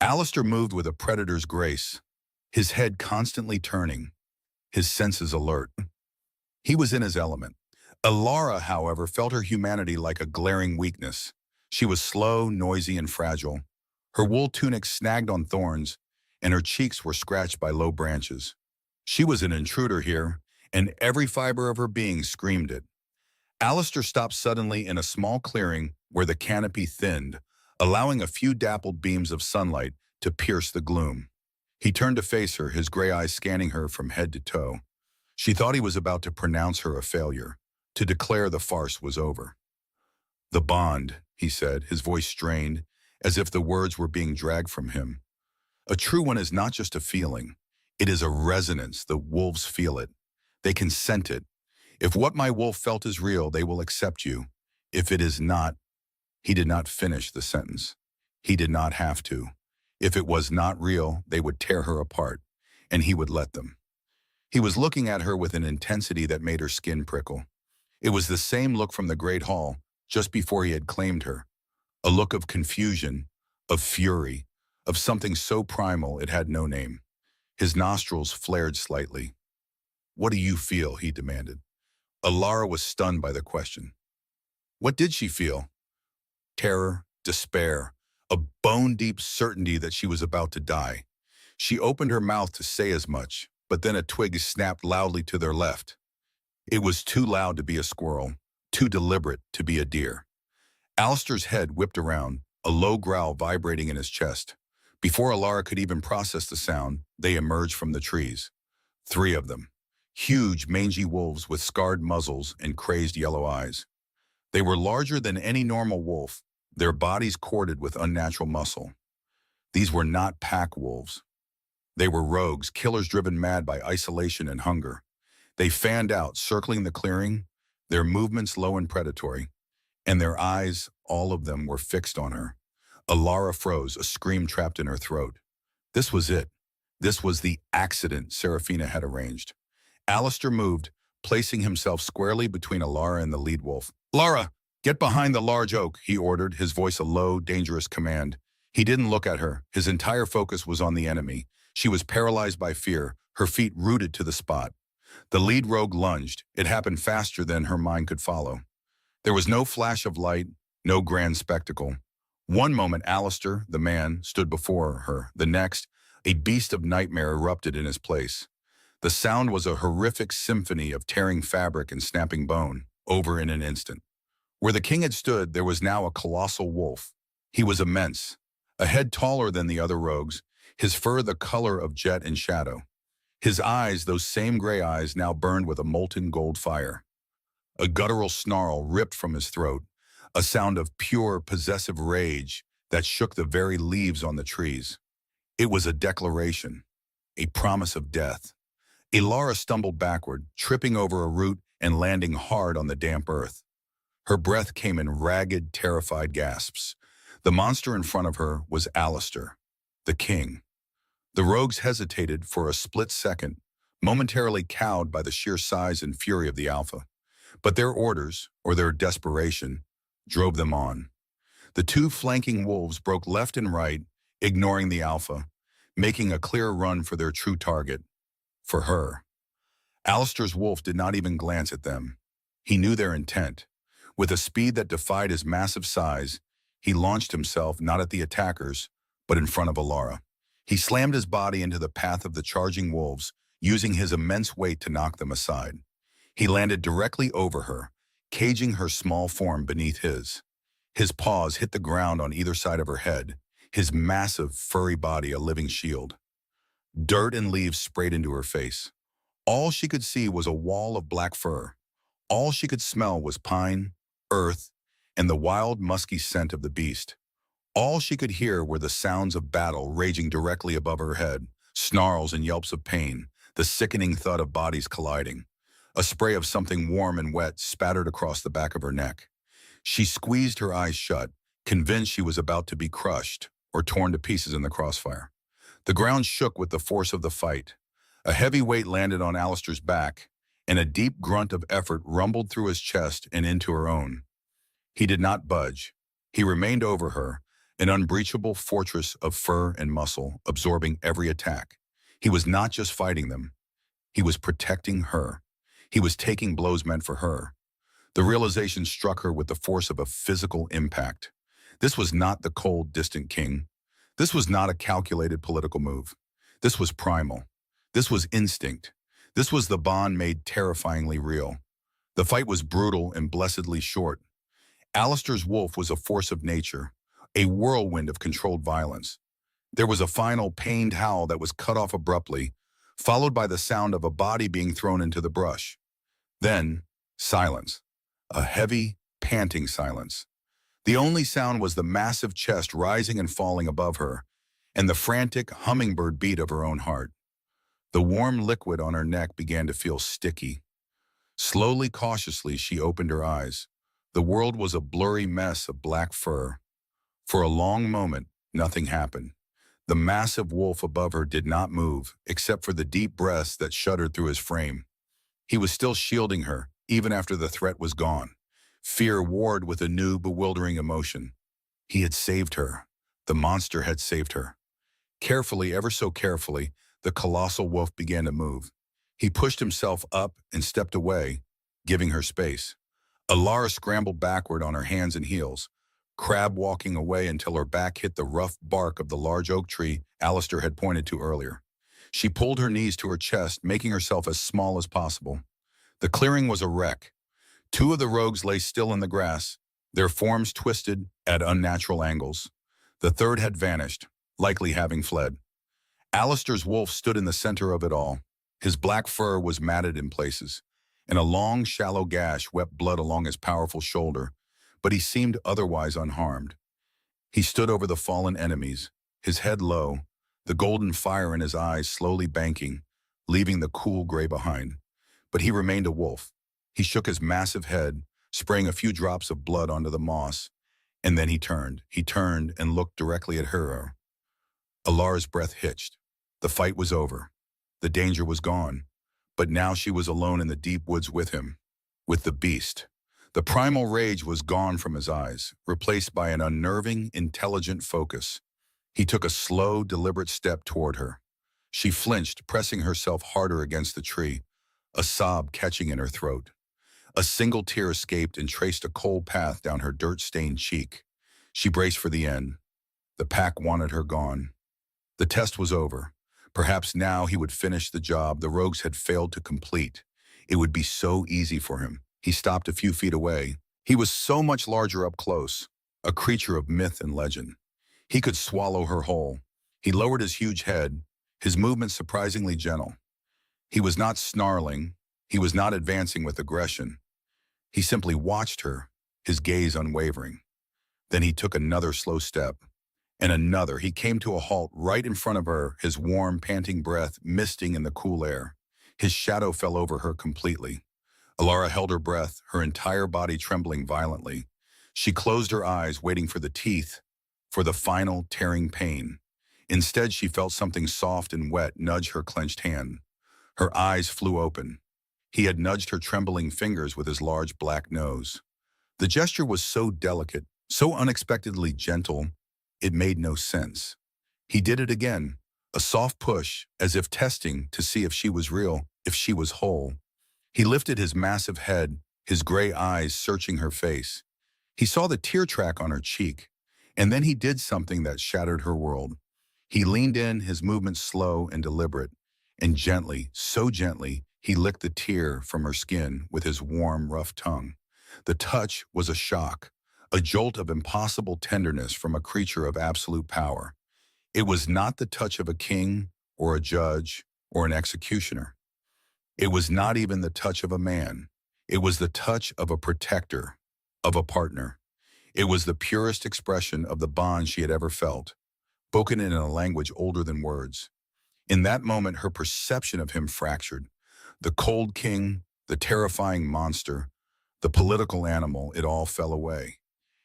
Alistair moved with a predator's grace, his head constantly turning, his senses alert. He was in his element. Alara, however, felt her humanity like a glaring weakness. She was slow, noisy, and fragile. Her wool tunic snagged on thorns, and her cheeks were scratched by low branches. She was an intruder here, and every fiber of her being screamed it. Alistair stopped suddenly in a small clearing where the canopy thinned, allowing a few dappled beams of sunlight to pierce the gloom. He turned to face her, his gray eyes scanning her from head to toe. She thought he was about to pronounce her a failure, to declare the farce was over. "The bond," he said, his voice strained, as if the words were being dragged from him. "A true one is not just a feeling. It is a resonance. The wolves feel it. They can scent it. If what my wolf felt is real, they will accept you. If it is not—" He did not finish the sentence. He did not have to. If it was not real, they would tear her apart, and he would let them. He was looking at her with an intensity that made her skin prickle. It was the same look from the Great Hall, just before he had claimed her. A look of confusion, of fury, of something so primal it had no name. His nostrils flared slightly. "What do you feel?" he demanded. Alara was stunned by the question. What did she feel? Terror, despair, a bone-deep certainty that she was about to die. She opened her mouth to say as much, but then a twig snapped loudly to their left. It was too loud to be a squirrel, too deliberate to be a deer. Alistair's head whipped around, a low growl vibrating in his chest. Before Alara could even process the sound, they emerged from the trees. 3 of them. Huge, mangy wolves with scarred muzzles and crazed yellow eyes. They were larger than any normal wolf, their bodies corded with unnatural muscle. These were not pack wolves. They were rogues, killers driven mad by isolation and hunger. They fanned out, circling the clearing, their movements low and predatory, and their eyes, all of them, were fixed on her. Alara froze, a scream trapped in her throat. This was it. This was the accident Seraphina had arranged. Alistair moved, placing himself squarely between Alara and the lead wolf. "Lara, get behind the large oak," he ordered, his voice a low, dangerous command. He didn't look at her. His entire focus was on the enemy. She was paralyzed by fear, her feet rooted to the spot. The lead rogue lunged. It happened faster than her mind could follow. There was no flash of light, no grand spectacle. One moment, Alistair, the man, stood before her. The next, a beast of nightmare erupted in his place. The sound was a horrific symphony of tearing fabric and snapping bone, over in an instant. Where the king had stood, there was now a colossal wolf. He was immense, a head taller than the other rogues, his fur the color of jet and shadow. His eyes, those same gray eyes, now burned with a molten gold fire. A guttural snarl ripped from his throat, a sound of pure, possessive rage that shook the very leaves on the trees. It was a declaration, a promise of death. Alara stumbled backward, tripping over a root and landing hard on the damp earth. Her breath came in ragged, terrified gasps. The monster in front of her was Alistair, the king. The rogues hesitated for a split second, momentarily cowed by the sheer size and fury of the alpha. But their orders, or their desperation, drove them on. The 2 flanking wolves broke left and right, ignoring the alpha, making a clear run for their true target, for her. Alistair's wolf did not even glance at them. He knew their intent. With a speed that defied his massive size, he launched himself not at the attackers, but in front of Alara. He slammed his body into the path of the charging wolves, using his immense weight to knock them aside. He landed directly over her, caging her small form beneath his. His paws hit the ground on either side of her head, his massive, furry body a living shield. Dirt and leaves sprayed into her face. All she could see was a wall of black fur. All she could smell was pine, earth, and the wild, musky scent of the beast. All she could hear were the sounds of battle raging directly above her head, snarls and yelps of pain, the sickening thud of bodies colliding. A spray of something warm and wet spattered across the back of her neck. She squeezed her eyes shut, convinced she was about to be crushed or torn to pieces in the crossfire. The ground shook with the force of the fight. A heavy weight landed on Alistair's back, and a deep grunt of effort rumbled through his chest and into her own. He did not budge. He remained over her, an unbreachable fortress of fur and muscle, absorbing every attack. He was not just fighting them. He was protecting her. He was taking blows meant for her. The realization struck her with the force of a physical impact. This was not the cold, distant king. This was not a calculated political move. This was primal. This was instinct. This was the bond made terrifyingly real. The fight was brutal and blessedly short. Alistair's wolf was a force of nature, a whirlwind of controlled violence. There was a final pained howl that was cut off abruptly, followed by the sound of a body being thrown into the brush. Then, silence. A heavy, panting silence. The only sound was the massive chest rising and falling above her, and the frantic hummingbird beat of her own heart. The warm liquid on her neck began to feel sticky. Slowly, cautiously, she opened her eyes. The world was a blurry mess of black fur. For a long moment, nothing happened. The massive wolf above her did not move, except for the deep breaths that shuddered through his frame. He was still shielding her, even after the threat was gone. Fear warred with a new, bewildering emotion. He had saved her. The monster had saved her. Carefully, ever so carefully, the colossal wolf began to move. He pushed himself up and stepped away, giving her space. Alara scrambled backward on her hands and heels, crab walking away until her back hit the rough bark of the large oak tree Alistair had pointed to earlier. She pulled her knees to her chest, making herself as small as possible. The clearing was a wreck. Two of the rogues lay still in the grass, their forms twisted at unnatural angles. The third had vanished, likely having fled. Alistair's wolf stood in the center of it all. His black fur was matted in places, and a long, shallow gash wept blood along his powerful shoulder, but he seemed otherwise unharmed. He stood over the fallen enemies, his head low, the golden fire in his eyes slowly banking, leaving the cool gray behind. But he remained a wolf. He shook his massive head, spraying a few drops of blood onto the moss, and then he turned. He turned and looked directly at her. Alara's breath hitched. The fight was over. The danger was gone. But now she was alone in the deep woods with him, with the beast. The primal rage was gone from his eyes, replaced by an unnerving, intelligent focus. He took a slow, deliberate step toward her. She flinched, pressing herself harder against the tree, a sob catching in her throat. A single tear escaped and traced a cold path down her dirt-stained cheek. She braced for the end. The pack wanted her gone. The test was over. Perhaps now he would finish the job the rogues had failed to complete. It would be so easy for him. He stopped a few feet away. He was so much larger up close, a creature of myth and legend. He could swallow her whole. He lowered his huge head, his movements surprisingly gentle. He was not snarling. He was not advancing with aggression. He simply watched her, his gaze unwavering. Then he took another slow step, and another. He came to a halt right in front of her, his warm, panting breath misting in the cool air. His shadow fell over her completely. Alara held her breath, her entire body trembling violently. She closed her eyes, waiting for the teeth, for the final tearing pain. Instead, she felt something soft and wet nudge her clenched hand. Her eyes flew open. He had nudged her trembling fingers with his large black nose. The gesture was so delicate, so unexpectedly gentle, it made no sense. He did it again, a soft push, as if testing to see if she was real, if she was whole. He lifted his massive head, his gray eyes searching her face. He saw the tear track on her cheek, and then he did something that shattered her world. He leaned in, his movements slow and deliberate, and gently, so gently, he licked the tear from her skin with his warm, rough tongue. The touch was a shock, a jolt of impossible tenderness from a creature of absolute power. It was not the touch of a king or a judge or an executioner. It was not even the touch of a man. It was the touch of a protector, of a partner. It was the purest expression of the bond she had ever felt, spoken in a language older than words. In that moment, her perception of him fractured. The cold king, the terrifying monster, the political animal, it all fell away.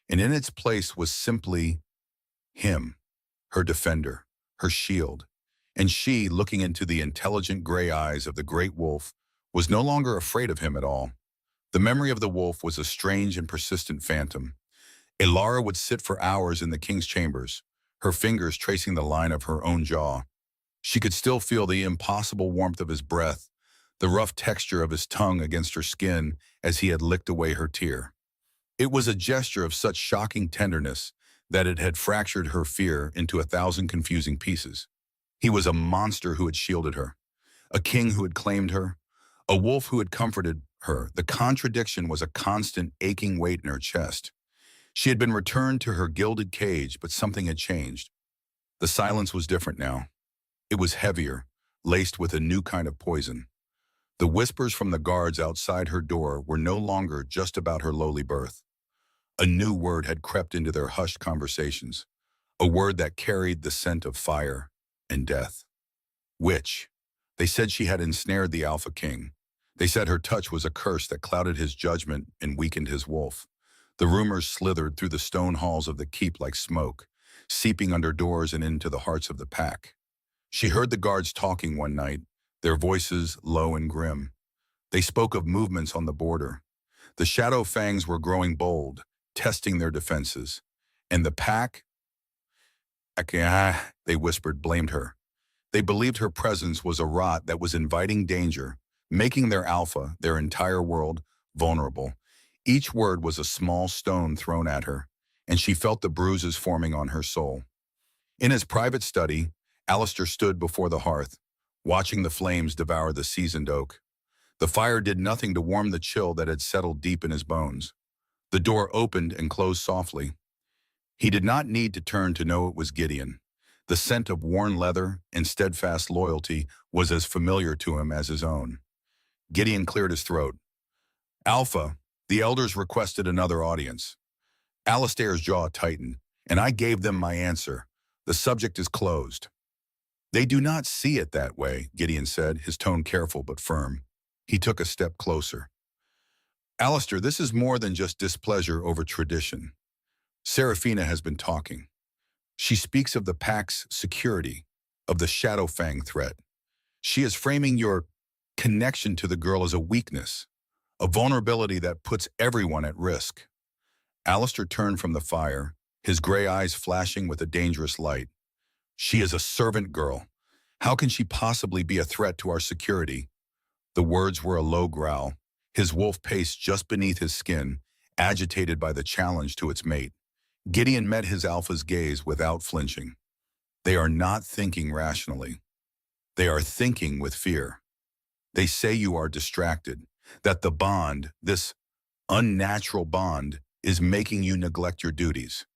And in its place was simply him, her defender, her shield. And she, looking into the intelligent gray eyes of the great wolf, was no longer afraid of him at all. The memory of the wolf was a strange and persistent phantom. Alara would sit for hours in the king's chambers, her fingers tracing the line of her own jaw. She could still feel the impossible warmth of his breath, the rough texture of his tongue against her skin as he had licked away her tear. It was a gesture of such shocking tenderness that it had fractured her fear into 1,000 confusing pieces. He was a monster who had shielded her, a king who had claimed her, a wolf who had comforted her. The contradiction was a constant aching weight in her chest. She had been returned to her gilded cage, but something had changed. The silence was different now. It was heavier, laced with a new kind of poison. The whispers from the guards outside her door were no longer just about her lowly birth. A new word had crept into their hushed conversations, a word that carried the scent of fire and death. Witch. They said she had ensnared the Alpha King. They said her touch was a curse that clouded his judgment and weakened his wolf. The rumors slithered through the stone halls of the keep like smoke, seeping under doors and into the hearts of the pack. She heard the guards talking one night, their voices low and grim. They spoke of movements on the border. The Shadow Fangs were growing bold, testing their defenses. And the pack, they whispered, blamed her. They believed her presence was a rot that was inviting danger, making their alpha, their entire world, vulnerable. Each word was a small stone thrown at her, and she felt the bruises forming on her soul. In his private study, Alistair stood before the hearth, watching the flames devour the seasoned oak. The fire did nothing to warm the chill that had settled deep in his bones. The door opened and closed softly. He did not need to turn to know it was Gideon. The scent of worn leather and steadfast loyalty was as familiar to him as his own. Gideon cleared his throat. Alpha, the elders requested another audience. Alistair's jaw tightened, and I gave them my answer. The subject is closed. They do not see it that way, Gideon said, his tone careful but firm. He took a step closer. Alistair, this is more than just displeasure over tradition. Seraphina has been talking. She speaks of the pack's security, of the Shadow Fang threat. She is framing your connection to the girl as a weakness, a vulnerability that puts everyone at risk. Alistair turned from the fire, his gray eyes flashing with a dangerous light. She is a servant girl. How can she possibly be a threat to our security? The words were a low growl. His wolf paced just beneath his skin, agitated by the challenge to its mate. Gideon met his alpha's gaze without flinching. They are not thinking rationally. They are thinking with fear. They say you are distracted, that the bond, this unnatural bond, is making you neglect your duties.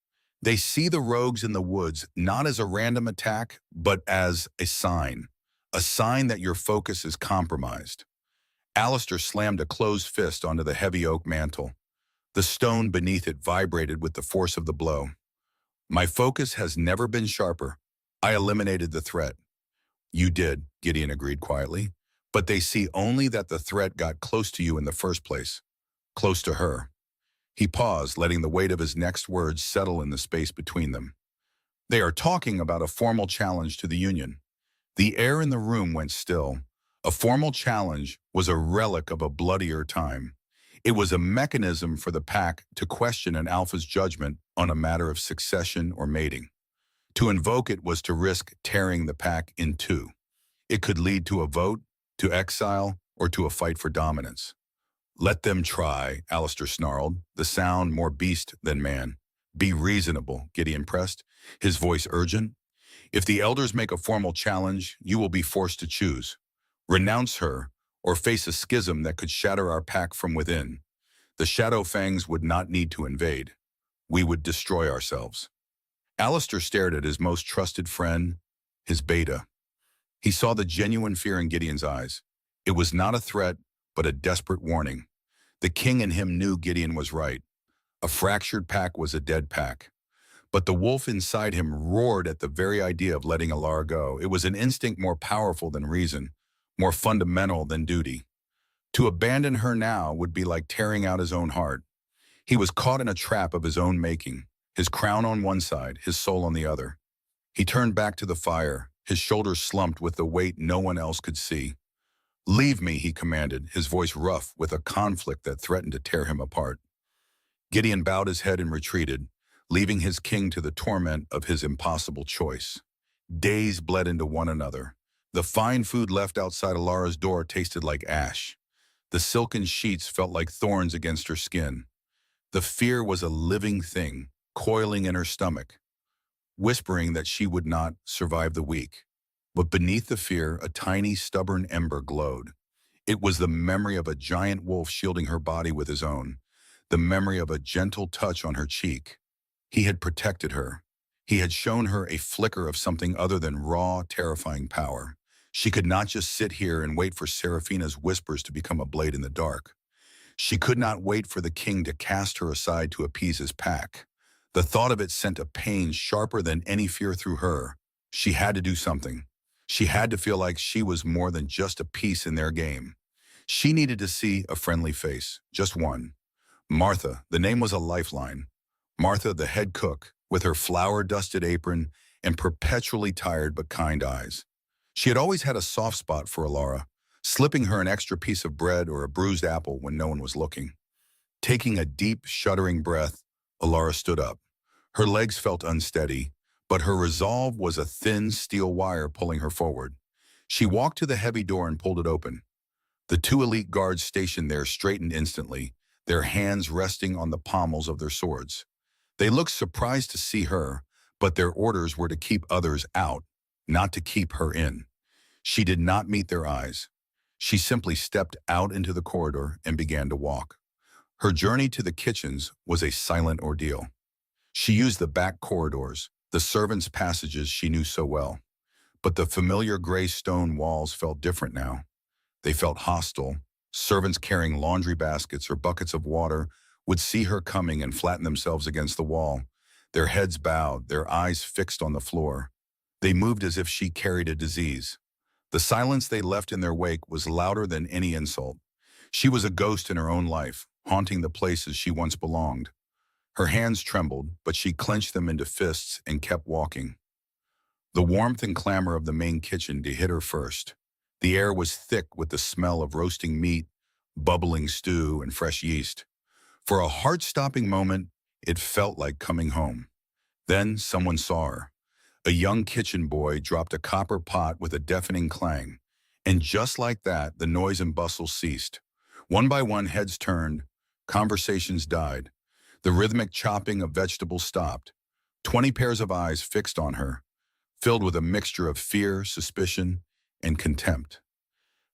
They see the rogues in the woods not as a random attack, but as a sign that your focus is compromised. Alistair slammed a closed fist onto the heavy oak mantel. The stone beneath it vibrated with the force of the blow. My focus has never been sharper. I eliminated the threat. You did, Gideon agreed quietly, but they see only that the threat got close to you in the first place, close to her. He paused, letting the weight of his next words settle in the space between them. They are talking about a formal challenge to the Union. The air in the room went still. A formal challenge was a relic of a bloodier time. It was a mechanism for the pack to question an alpha's judgment on a matter of succession or mating. To invoke it was to risk tearing the pack in two. It could lead to a vote, to exile, or to a fight for dominance. Let them try, Alistair snarled, the sound more beast than man. Be reasonable, Gideon pressed, his voice urgent. If the elders make a formal challenge, you will be forced to choose. Renounce her, or face a schism that could shatter our pack from within. The Shadow Fangs would not need to invade. We would destroy ourselves. Alistair stared at his most trusted friend, his beta. He saw the genuine fear in Gideon's eyes. It was not a threat, but a desperate warning. The king in him knew Gideon was right. A fractured pack was a dead pack. But the wolf inside him roared at the very idea of letting Alara go. It was an instinct more powerful than reason, more fundamental than duty. To abandon her now would be like tearing out his own heart. He was caught in a trap of his own making, his crown on one side, his soul on the other. He turned back to the fire, his shoulders slumped with the weight no one else could see. Leave me, he commanded, his voice rough with a conflict that threatened to tear him apart. Gideon bowed his head and retreated, leaving his king to the torment of his impossible choice. Days bled into one another. The fine food left outside Alara's door tasted like ash. The silken sheets felt like thorns against her skin. The fear was a living thing, coiling in her stomach, whispering that she would not survive the week. But beneath the fear, a tiny, stubborn ember glowed. It was the memory of a giant wolf shielding her body with his own, the memory of a gentle touch on her cheek. He had protected her. He had shown her a flicker of something other than raw, terrifying power. She could not just sit here and wait for Seraphina's whispers to become a blade in the dark. She could not wait for the king to cast her aside to appease his pack. The thought of it sent a pain sharper than any fear through her. She had to do something. She had to feel like she was more than just a piece in their game. She needed to see a friendly face, just one. Martha, the name was a lifeline. Martha, the head cook, with her flour-dusted apron and perpetually tired but kind eyes. She had always had a soft spot for Alara, slipping her an extra piece of bread or a bruised apple when no one was looking. Taking a deep, shuddering breath, Alara stood up. Her legs felt unsteady, but her resolve was a thin steel wire pulling her forward. She walked to the heavy door and pulled it open. The two elite guards stationed there straightened instantly, their hands resting on the pommels of their swords. They looked surprised to see her, but their orders were to keep others out, not to keep her in. She did not meet their eyes. She simply stepped out into the corridor and began to walk. Her journey to the kitchens was a silent ordeal. She used the back corridors, the servants' passages she knew so well. But the familiar gray stone walls felt different now. They felt hostile. Servants carrying laundry baskets or buckets of water would see her coming and flatten themselves against the wall, their heads bowed, their eyes fixed on the floor. They moved as if she carried a disease. The silence they left in their wake was louder than any insult. She was a ghost in her own life, haunting the places she once belonged. Her hands trembled, but she clenched them into fists and kept walking. The warmth and clamor of the main kitchen hit her first. The air was thick with the smell of roasting meat, bubbling stew, and fresh yeast. For a heart-stopping moment, it felt like coming home. Then someone saw her. A young kitchen boy dropped a copper pot with a deafening clang, and just like that, the noise and bustle ceased. One by one, heads turned, conversations died. The rhythmic chopping of vegetables stopped. 20 pairs of eyes fixed on her, filled with a mixture of fear, suspicion, and contempt.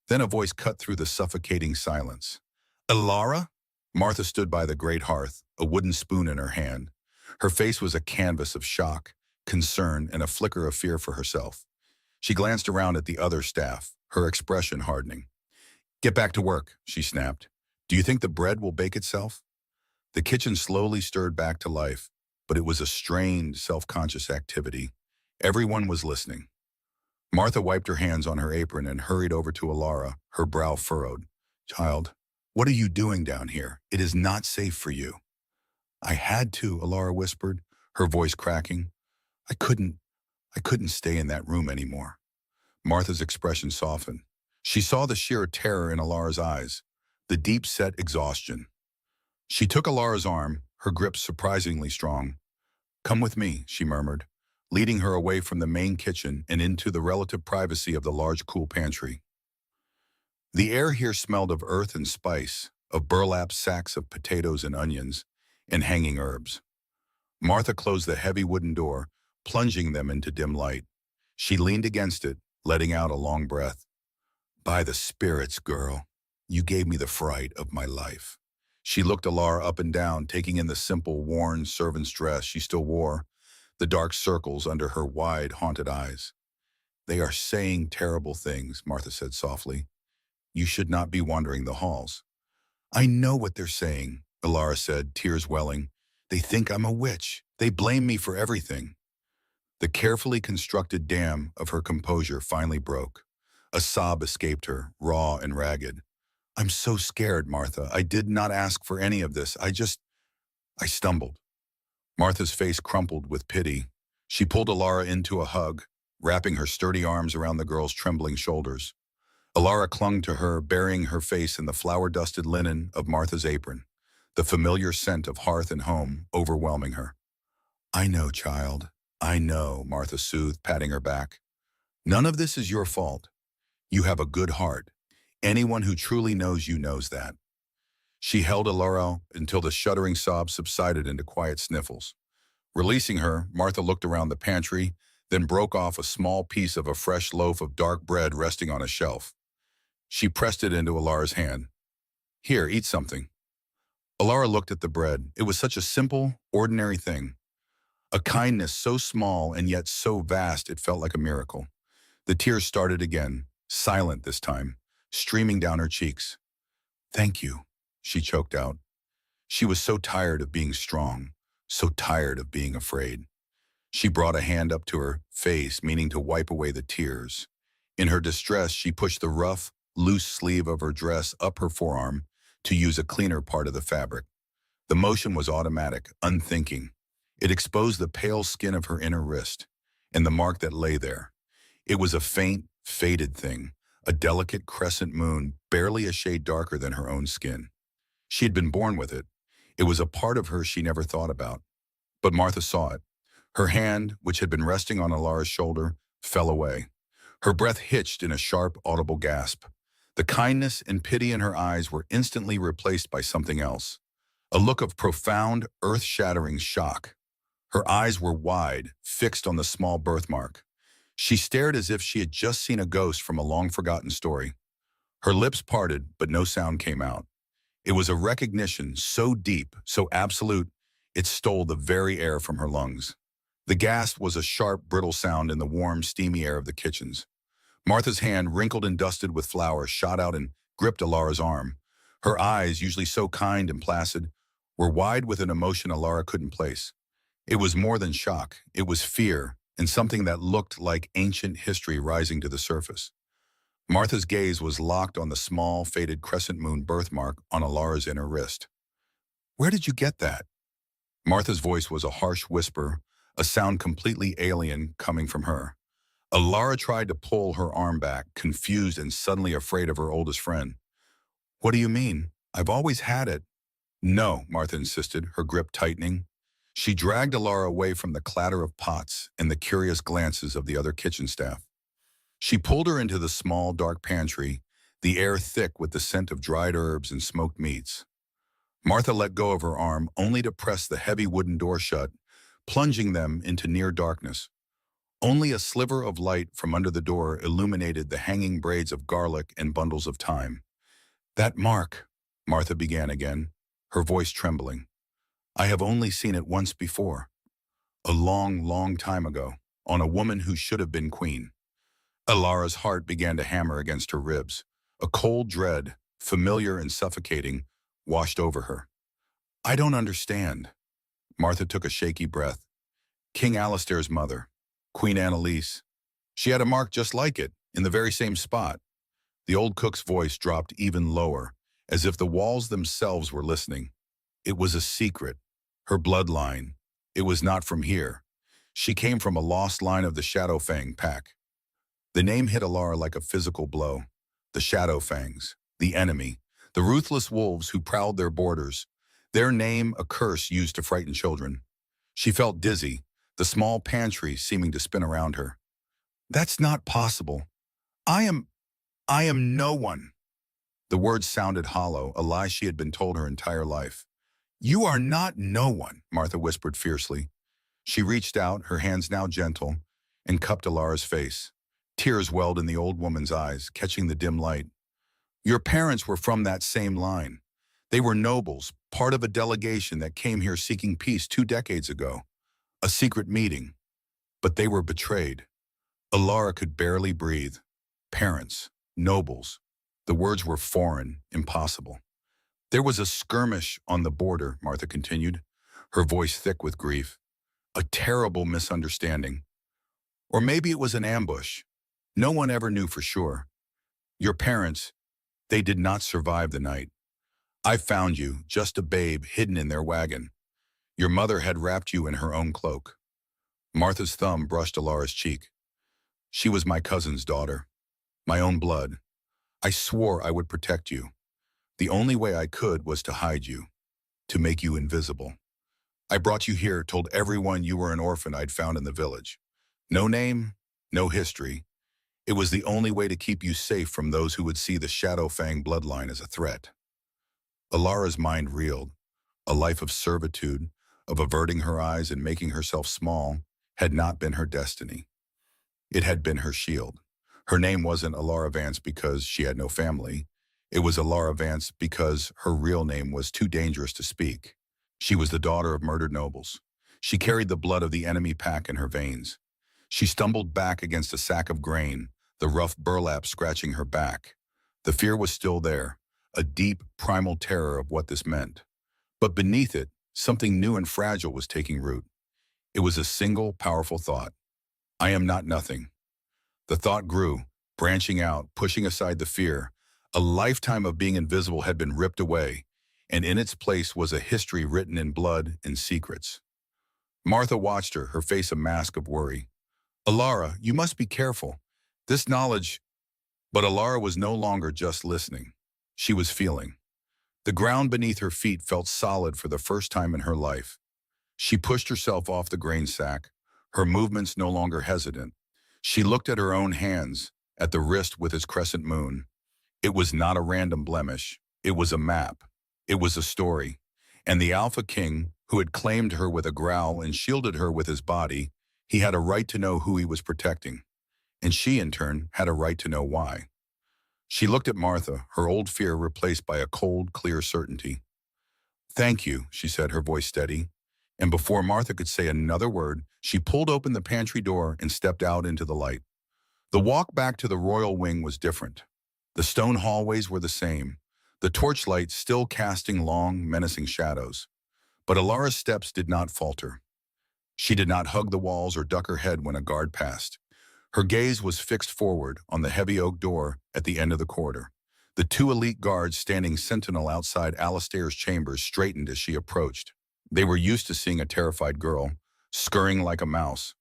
Then a voice cut through the suffocating silence. "Alara?" Martha stood by the great hearth, a wooden spoon in her hand. Her face was a canvas of shock, concern, and a flicker of fear for herself. She glanced around at the other staff, her expression hardening. "Get back to work," she snapped. "Do you think the bread will bake itself?" The kitchen slowly stirred back to life, but it was a strained, self-conscious activity. Everyone was listening. Martha wiped her hands on her apron and hurried over to Alara, her brow furrowed. "Child, what are you doing down here? It is not safe for you." "I had to," Alara whispered, her voice cracking. I couldn't stay in that room anymore." Martha's expression softened. She saw the sheer terror in Alara's eyes, the deep-set exhaustion. She took Alara's arm, her grip surprisingly strong. "Come with me," she murmured, leading her away from the main kitchen and into the relative privacy of the large, cool pantry. The air here smelled of earth and spice, of burlap sacks of potatoes and onions, and hanging herbs. Martha closed the heavy wooden door, plunging them into dim light. She leaned against it, letting out a long breath. "By the spirits, girl, you gave me the fright of my life." She looked Alara up and down, taking in the simple, worn servant's dress she still wore, the dark circles under her wide, haunted eyes. "They are saying terrible things," Martha said softly. "You should not be wandering the halls." "I know what they're saying," Alara said, tears welling. "They think I'm a witch. They blame me for everything." The carefully constructed dam of her composure finally broke. A sob escaped her, raw and ragged. "I'm so scared, Martha. I did not ask for any of this. I stumbled." Martha's face crumpled with pity. She pulled Alara into a hug, wrapping her sturdy arms around the girl's trembling shoulders. Alara clung to her, burying her face in the flour-dusted linen of Martha's apron, the familiar scent of hearth and home overwhelming her. "I know, child. I know," Martha soothed, patting her back. "None of this is your fault. You have a good heart. Anyone who truly knows you knows that." She held Alara until the shuddering sobs subsided into quiet sniffles. Releasing her, Martha looked around the pantry, then broke off a small piece of a fresh loaf of dark bread resting on a shelf. She pressed it into Alara's hand. Here, eat something. Alara looked at the bread. It was such a simple, ordinary thing. A kindness so small and yet so vast it felt like a miracle. The tears started again, silent this time, streaming down her cheeks. Thank you, she choked out. She was so tired of being strong, so tired of being afraid. She brought a hand up to her face, meaning to wipe away the tears. In her distress, she pushed the rough, loose sleeve of her dress up her forearm to use a cleaner part of the fabric. The motion was automatic, unthinking. It exposed the pale skin of her inner wrist and the mark that lay there. It was a faint, faded thing, a delicate crescent moon, barely a shade darker than her own skin. She had been born with it. It was a part of her she never thought about. But Martha saw it. Her hand, which had been resting on Alara's shoulder, fell away. Her breath hitched in a sharp, audible gasp. The kindness and pity in her eyes were instantly replaced by something else. A look of profound, earth-shattering shock. Her eyes were wide, fixed on the small birthmark. She stared as if she had just seen a ghost from a long-forgotten story. Her lips parted, but no sound came out. It was a recognition so deep, so absolute, it stole the very air from her lungs. The gasp was a sharp, brittle sound in the warm, steamy air of the kitchens. Martha's hand, wrinkled and dusted with flour, shot out and gripped Alara's arm. Her eyes, usually so kind and placid, were wide with an emotion Alara couldn't place. It was more than shock. It was fear, and something that looked like ancient history rising to the surface. Martha's gaze was locked on the small, faded crescent moon birthmark on Alara's inner wrist. Where did you get that? Martha's voice was a harsh whisper, a sound completely alien coming from her. Alara tried to pull her arm back, confused and suddenly afraid of her oldest friend. What do you mean? I've always had it. No, Martha insisted, her grip tightening. She dragged Alara away from the clatter of pots and the curious glances of the other kitchen staff. She pulled her into the small, dark pantry, the air thick with the scent of dried herbs and smoked meats. Martha let go of her arm, only to press the heavy wooden door shut, plunging them into near darkness. Only a sliver of light from under the door illuminated the hanging braids of garlic and bundles of thyme. That mark, Martha began again, her voice trembling. I have only seen it once before. A long, long time ago, on a woman who should have been queen. Alara's heart began to hammer against her ribs. A cold dread, familiar and suffocating, washed over her. I don't understand. Martha took a shaky breath. King Alistair's mother, Queen Annalise. She had a mark just like it, in the very same spot. The old cook's voice dropped even lower, as if the walls themselves were listening. It was a secret. Her bloodline. It was not from here. She came from a lost line of the Shadowfang pack. The name hit Alara like a physical blow. The Shadowfangs, the enemy, the ruthless wolves who prowled their borders. Their name a curse used to frighten children. She felt dizzy, the small pantry seeming to spin around her. That's not possible. I am no one. The words sounded hollow, a lie she had been told her entire life. You are not no one, Martha whispered fiercely. She reached out, her hands now gentle, and cupped Alara's face. Tears welled in the old woman's eyes, catching the dim light. Your parents were from that same line. They were nobles, part of a delegation that came here seeking peace 2 decades ago. A secret meeting. But they were betrayed. Alara could barely breathe. Parents, nobles. The words were foreign, impossible. There was a skirmish on the border, Martha continued, her voice thick with grief. A terrible misunderstanding. Or maybe it was an ambush. No one ever knew for sure. Your parents, they did not survive the night. I found you, just a babe, hidden in their wagon. Your mother had wrapped you in her own cloak. Martha's thumb brushed Alara's cheek. She was my cousin's daughter, my own blood. I swore I would protect you. The only way I could was to hide you, to make you invisible. I brought you here, told everyone you were an orphan I'd found in the village. No name, no history. It was the only way to keep you safe from those who would see the Shadowfang bloodline as a threat. Alara's mind reeled. A life of servitude, of averting her eyes and making herself small, had not been her destiny. It had been her shield. Her name wasn't Alara Vance because she had no family. It was Alara Vance because her real name was too dangerous to speak. She was the daughter of murdered nobles. She carried the blood of the enemy pack in her veins. She stumbled back against a sack of grain, the rough burlap scratching her back. The fear was still there, a deep, primal terror of what this meant. But beneath it, something new and fragile was taking root. It was a single, powerful thought. I am not nothing. The thought grew, branching out, pushing aside the fear. A lifetime of being invisible had been ripped away, and in its place was a history written in blood and secrets. Martha watched her, her face a mask of worry. Alara, you must be careful. This knowledge... But Alara was no longer just listening. She was feeling. The ground beneath her feet felt solid for the first time in her life. She pushed herself off the grain sack, her movements no longer hesitant. She looked at her own hands, at the wrist with its crescent moon. It was not a random blemish. It was a map. It was a story. And the Alpha King, who had claimed her with a growl and shielded her with his body, he had a right to know who he was protecting. And she, in turn, had a right to know why. She looked at Martha, her old fear replaced by a cold, clear certainty. Thank you, she said, her voice steady. And before Martha could say another word, she pulled open the pantry door and stepped out into the light. The walk back to the royal wing was different. The stone hallways were the same, the torchlight still casting long, menacing shadows. But Alara's steps did not falter. She did not hug the walls or duck her head when a guard passed. Her gaze was fixed forward on the heavy oak door at the end of the corridor. The two elite guards standing sentinel outside Alistair's chambers straightened as she approached. They were used to seeing a terrified girl, scurrying like a mouse.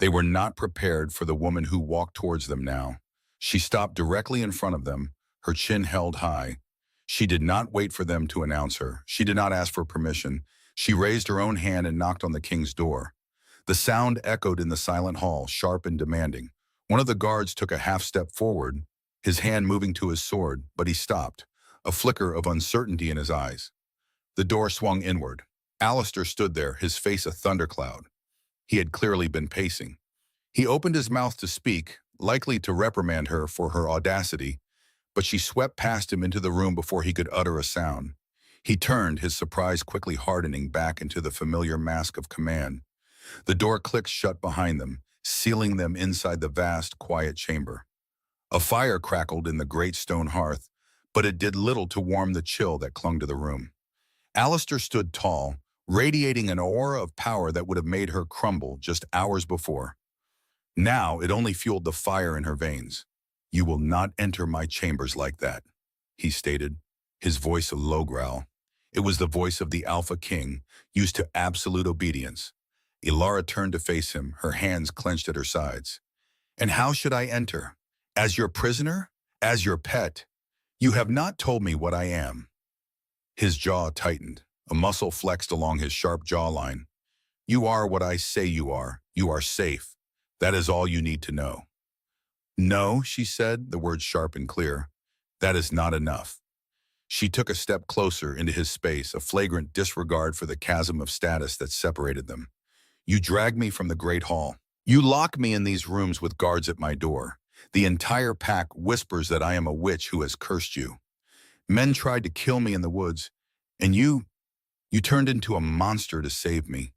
They were not prepared for the woman who walked towards them now. She stopped directly in front of them, her chin held high. She did not wait for them to announce her. She did not ask for permission. She raised her own hand and knocked on the king's door. The sound echoed in the silent hall, sharp and demanding. One of the guards took a half step forward, his hand moving to his sword, but he stopped, a flicker of uncertainty in his eyes. The door swung inward. Alistair stood there, his face a thundercloud. He had clearly been pacing. He opened his mouth to speak, likely to reprimand her for her audacity, but she swept past him into the room before he could utter a sound. He turned, his surprise quickly hardening back into the familiar mask of command. The door clicked shut behind them, sealing them inside the vast, quiet chamber. A fire crackled in the great stone hearth, but it did little to warm the chill that clung to the room. Alistair stood tall, radiating an aura of power that would have made her crumble just hours before. Now it only fueled the fire in her veins. "You will not enter my chambers like that," he stated, his voice a low growl. It was the voice of the Alpha King, used to absolute obedience. Alara turned to face him, her hands clenched at her sides. "And how should I enter? As your prisoner? As your pet? You have not told me what I am." His jaw tightened. A muscle flexed along his sharp jawline. "You are what I say you are. You are safe. That is all you need to know." "No," she said, the words sharp and clear. "That is not enough." She took a step closer into his space, a flagrant disregard for the chasm of status that separated them. "You drag me from the Great Hall. You lock me in these rooms with guards at my door. The entire pack whispers that I am a witch who has cursed you. Men tried to kill me in the woods, and you turned into a monster to save me.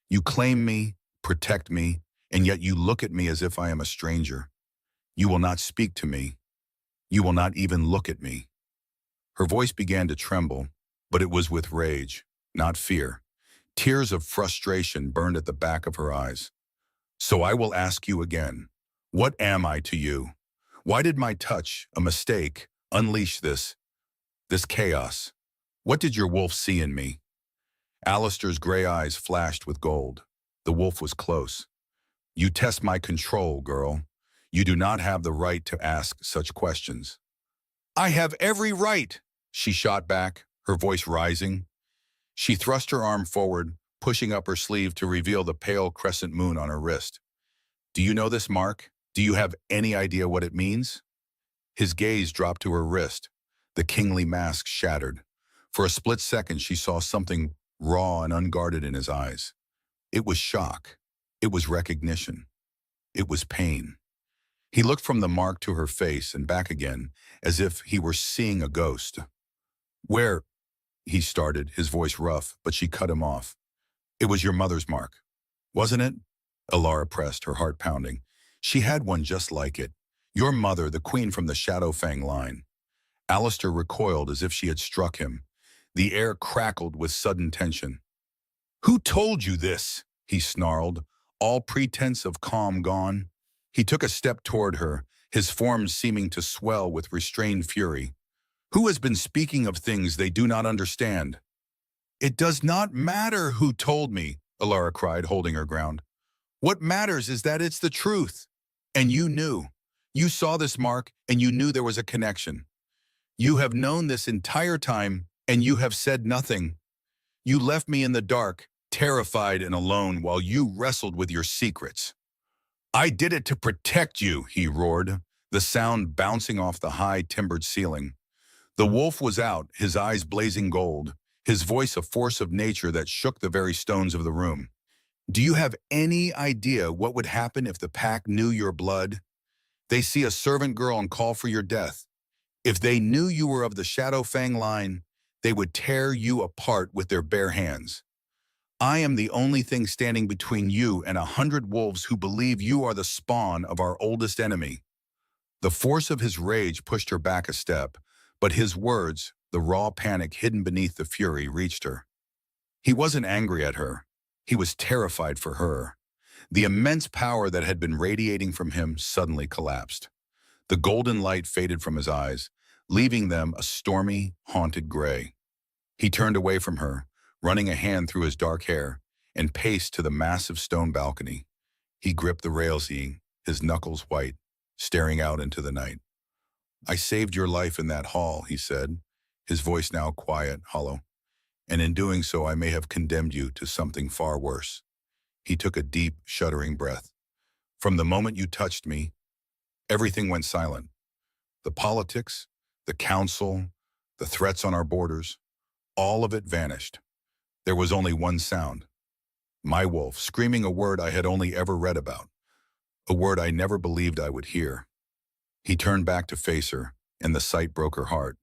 You claim me, protect me, and yet you look at me as if I am a stranger. You will not speak to me. You will not even look at me." Her voice began to tremble, but it was with rage, not fear. Tears of frustration burned at the back of her eyes. "So I will ask you again, what am I to you? Why did my touch, a mistake, unleash this chaos? What did your wolf see in me?" Alistair's gray eyes flashed with gold. The wolf was close. "You test my control, girl. You do not have the right to ask such questions." "I have every right," she shot back, her voice rising. She thrust her arm forward, pushing up her sleeve to reveal the pale crescent moon on her wrist. "Do you know this mark? Do you have any idea what it means?" His gaze dropped to her wrist. The kingly mask shattered. For a split second, she saw something raw and unguarded in his eyes. It was shock. It was recognition. It was pain. He looked from the mark to her face and back again, as if he were seeing a ghost. "Where?" he started, his voice rough, but she cut him off. "It was your mother's mark, wasn't it?" Alara pressed, her heart pounding. She had one just like it. Your mother, the queen from the Shadowfang line. Alistair recoiled as if she had struck him. The air crackled with sudden tension. "Who told you this?" he snarled, all pretense of calm gone. He took a step toward her, his form seeming to swell with restrained fury. "Who has been speaking of things they do not understand?" "It does not matter who told me," Alara cried, holding her ground. "What matters is that it's the truth. And you knew. You saw this mark, and you knew there was a connection. You have known this entire time, and you have said nothing. You left me in the dark, terrified and alone, while you wrestled with your secrets." "I did it to protect you," he roared, the sound bouncing off the high, timbered ceiling. The wolf was out, his eyes blazing gold, his voice a force of nature that shook the very stones of the room. "Do you have any idea what would happen if the pack knew your blood? They see a servant girl and call for your death. If they knew you were of the Shadowfang line, they would tear you apart with their bare hands. I am the only thing standing between you and 100 wolves who believe you are the spawn of our oldest enemy." The force of his rage pushed her back a step, but his words, the raw panic hidden beneath the fury, reached her. He wasn't angry at her. He was terrified for her. The immense power that had been radiating from him suddenly collapsed. The golden light faded from his eyes, leaving them a stormy, haunted gray. He turned away from her, running a hand through his dark hair, and paced to the massive stone balcony. He gripped the rails, his knuckles white, staring out into the night. "I saved your life in that hall," he said, his voice now quiet, hollow. "And in doing so, I may have condemned you to something far worse." He took a deep, shuddering breath. "From the moment you touched me, everything went silent. The politics, the council, the threats on our borders, all of it vanished. There was only one sound. My wolf, screaming a word I had only ever read about, a word I never believed I would hear." He turned back to face her, and the sight broke her heart.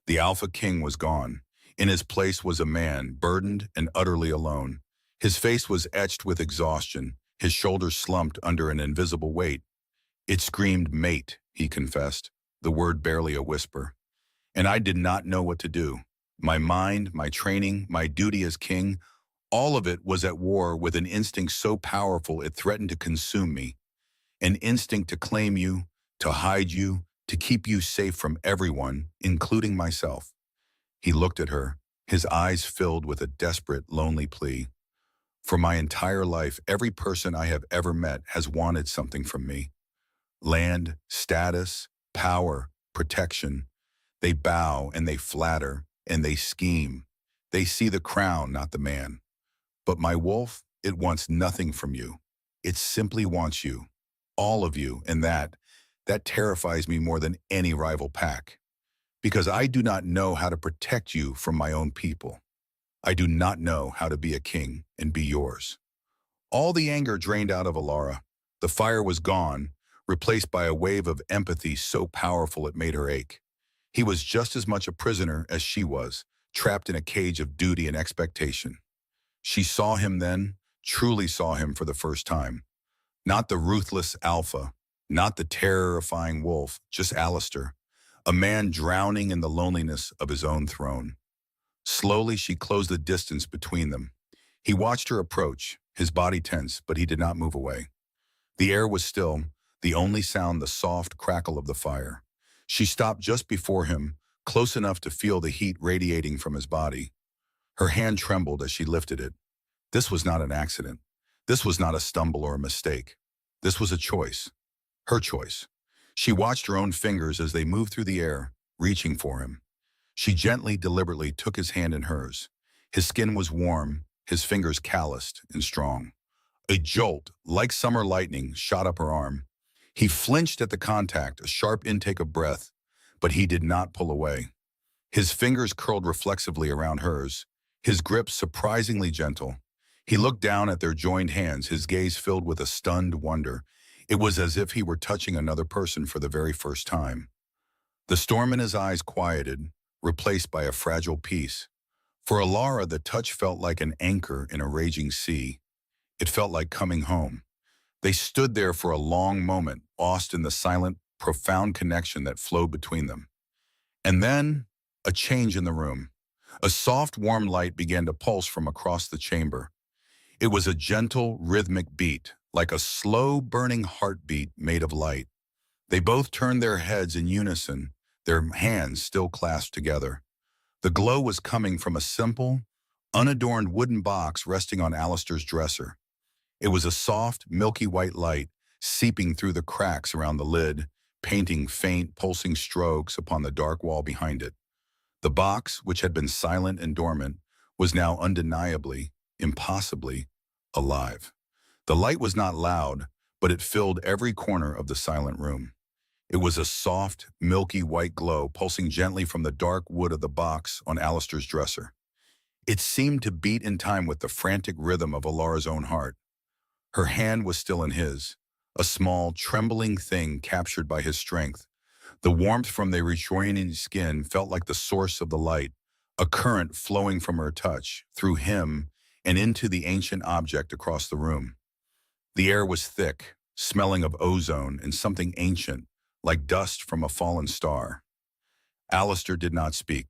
The Alpha King was gone. In his place was a man, burdened and utterly alone. His face was etched with exhaustion, his shoulders slumped under an invisible weight. "It screamed mate," he confessed, the word barely a whisper. "And I did not know what to do. My mind, my training, my duty as king, all of it was at war with an instinct so powerful it threatened to consume me. An instinct to claim you, to hide you, to keep you safe from everyone, including myself." He looked at her, his eyes filled with a desperate, lonely plea. "For my entire life, every person I have ever met has wanted something from me. Land, status, power, protection. They bow and they flatter and they scheme. They see the crown, not the man. But my wolf, it wants nothing from you. It simply wants you, all of you, and that terrifies me more than any rival pack. Because I do not know how to protect you from my own people. I do not know how to be a king and be yours." All the anger drained out of Alara. The fire was gone, replaced by a wave of empathy so powerful it made her ache. He was just as much a prisoner as she was, trapped in a cage of duty and expectation. She saw him then, truly saw him for the first time. Not the ruthless alpha, not the terrifying wolf, just Alistair, a man drowning in the loneliness of his own throne. Slowly, she closed the distance between them. He watched her approach, his body tense, but he did not move away. The air was still, the only sound the soft crackle of the fire. She stopped just before him, close enough to feel the heat radiating from his body. Her hand trembled as she lifted it. This was not an accident. This was not a stumble or a mistake. This was a choice. Her choice. She watched her own fingers as they moved through the air, reaching for him. She gently, deliberately took his hand in hers. His skin was warm, his fingers calloused and strong. A jolt, like summer lightning, shot up her arm. He flinched at the contact, a sharp intake of breath, but he did not pull away. His fingers curled reflexively around hers, his grip surprisingly gentle. He looked down at their joined hands, his gaze filled with a stunned wonder. It was as if he were touching another person for the very first time. The storm in his eyes quieted, replaced by a fragile peace. For Alara, the touch felt like an anchor in a raging sea. It felt like coming home. They stood there for a long moment, lost in the silent, profound connection that flowed between them. And then, a change in the room. A soft, warm light began to pulse from across the chamber. It was a gentle, rhythmic beat, like a slow, burning heartbeat made of light. They both turned their heads in unison, their hands still clasped together. The glow was coming from a simple, unadorned wooden box resting on Alistair's dresser. It was a soft, milky white light seeping through the cracks around the lid, painting faint, pulsing strokes upon the dark wall behind it. The box, which had been silent and dormant, was now undeniably, impossibly, alive. The light was not loud, but it filled every corner of the silent room. It was a soft, milky white glow pulsing gently from the dark wood of the box on Alistair's dresser. It seemed to beat in time with the frantic rhythm of Alara's own heart. Her hand was still in his, a small, trembling thing captured by his strength. The warmth from the rejoining skin felt like the source of the light, a current flowing from her touch, through him, and into the ancient object across the room. The air was thick, smelling of ozone and something ancient, like dust from a fallen star. Alistair did not speak.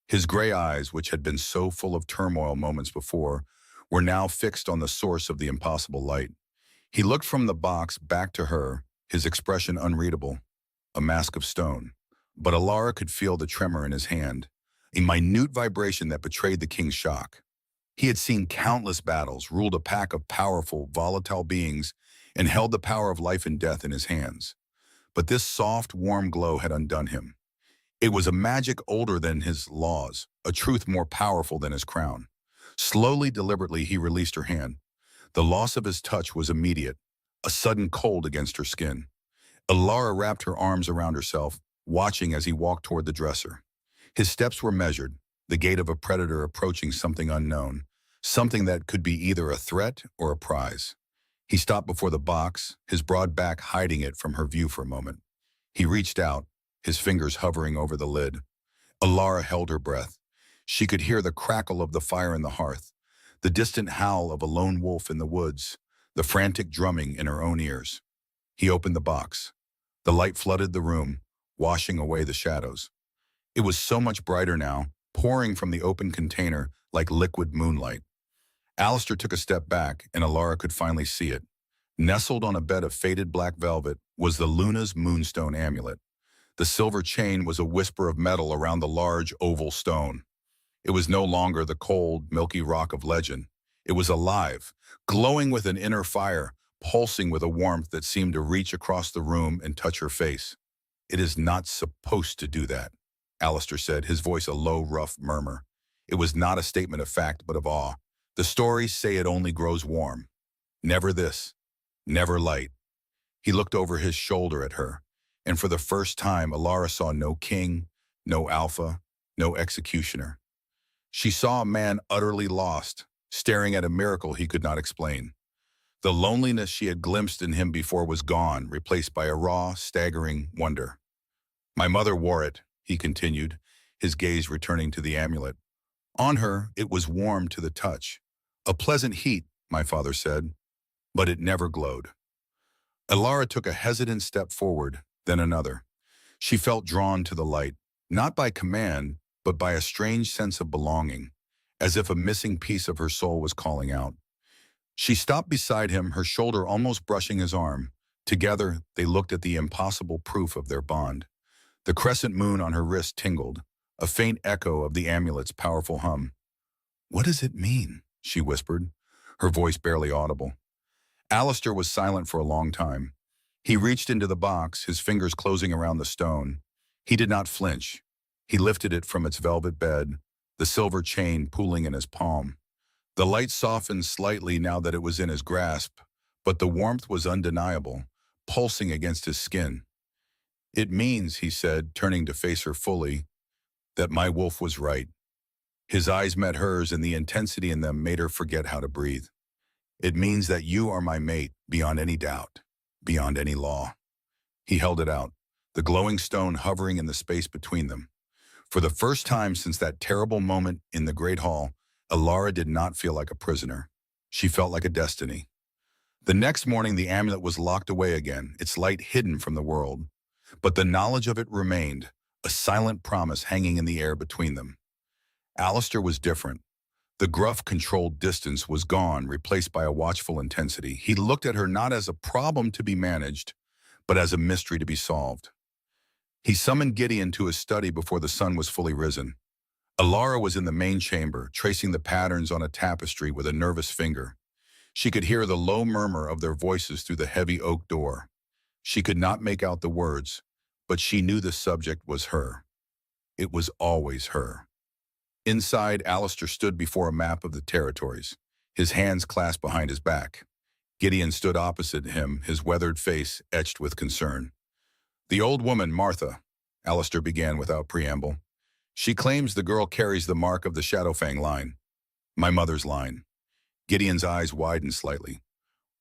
His gray eyes, which had been so full of turmoil moments before, were now fixed on the source of the impossible light. He looked from the box back to her, his expression unreadable, a mask of stone. But Alara could feel the tremor in his hand, a minute vibration that betrayed the king's shock. He had seen countless battles, ruled a pack of powerful, volatile beings, and held the power of life and death in his hands. But this soft, warm glow had undone him. It was a magic older than his laws, a truth more powerful than his crown. Slowly, deliberately, he released her hand. The loss of his touch was immediate, a sudden cold against her skin. Alara wrapped her arms around herself, watching as he walked toward the dresser. His steps were measured, the gait of a predator approaching something unknown, something that could be either a threat or a prize. He stopped before the box, his broad back hiding it from her view for a moment. He reached out, his fingers hovering over the lid. Alara held her breath. She could hear the crackle of the fire in the hearth, the distant howl of a lone wolf in the woods, the frantic drumming in her own ears. He opened the box. The light flooded the room, washing away the shadows. It was so much brighter now, pouring from the open container like liquid moonlight. Alistair took a step back, and Alara could finally see it. Nestled on a bed of faded black velvet was the Luna's moonstone amulet. The silver chain was a whisper of metal around the large oval stone. It was no longer the cold, milky rock of legend. It was alive, glowing with an inner fire, pulsing with a warmth that seemed to reach across the room and touch her face. "It is not supposed to do that," Alistair said, his voice a low, rough murmur. It was not a statement of fact, but of awe. "The stories say it only grows warm. Never this. Never light." He looked over his shoulder at her, and for the first time, Alara saw no king, no alpha, no executioner. She saw a man utterly lost, staring at a miracle he could not explain. The loneliness she had glimpsed in him before was gone, replaced by a raw, staggering wonder. "My mother wore it," he continued, his gaze returning to the amulet. "On her, it was warm to the touch. A pleasant heat," my father said, "but it never glowed." Alara took a hesitant step forward, then another. She felt drawn to the light, not by command, but by a strange sense of belonging, as if a missing piece of her soul was calling out. She stopped beside him, her shoulder almost brushing his arm. Together, they looked at the impossible proof of their bond. The crescent moon on her wrist tingled, a faint echo of the amulet's powerful hum. "What does it mean?" she whispered, her voice barely audible. Alistair was silent for a long time. He reached into the box, his fingers closing around the stone. He did not flinch. He lifted it from its velvet bed, the silver chain pooling in his palm. The light softened slightly now that it was in his grasp, but the warmth was undeniable, pulsing against his skin. "It means," he said, turning to face her fully, "that my wolf was right. His eyes met hers, and the intensity in them made her forget how to breathe. It means that you are my mate, beyond any doubt, beyond any law. He held it out, the glowing stone hovering in the space between them. For the first time since that terrible moment in the Great Hall, Alara did not feel like a prisoner. She felt like a destiny. The next morning, the amulet was locked away again, its light hidden from the world. But the knowledge of it remained, a silent promise hanging in the air between them. Alistair was different. The gruff, controlled distance was gone, replaced by a watchful intensity. He looked at her not as a problem to be managed, but as a mystery to be solved. He summoned Gideon to his study before the sun was fully risen. Alara was in the main chamber, tracing the patterns on a tapestry with a nervous finger. She could hear the low murmur of their voices through the heavy oak door. She could not make out the words, but she knew the subject was her. It was always her. Inside, Alistair stood before a map of the territories, his hands clasped behind his back. Gideon stood opposite him, his weathered face etched with concern. "The old woman, Martha," Alistair began without preamble. "She claims the girl carries the mark of the Shadowfang line. My mother's line." Gideon's eyes widened slightly.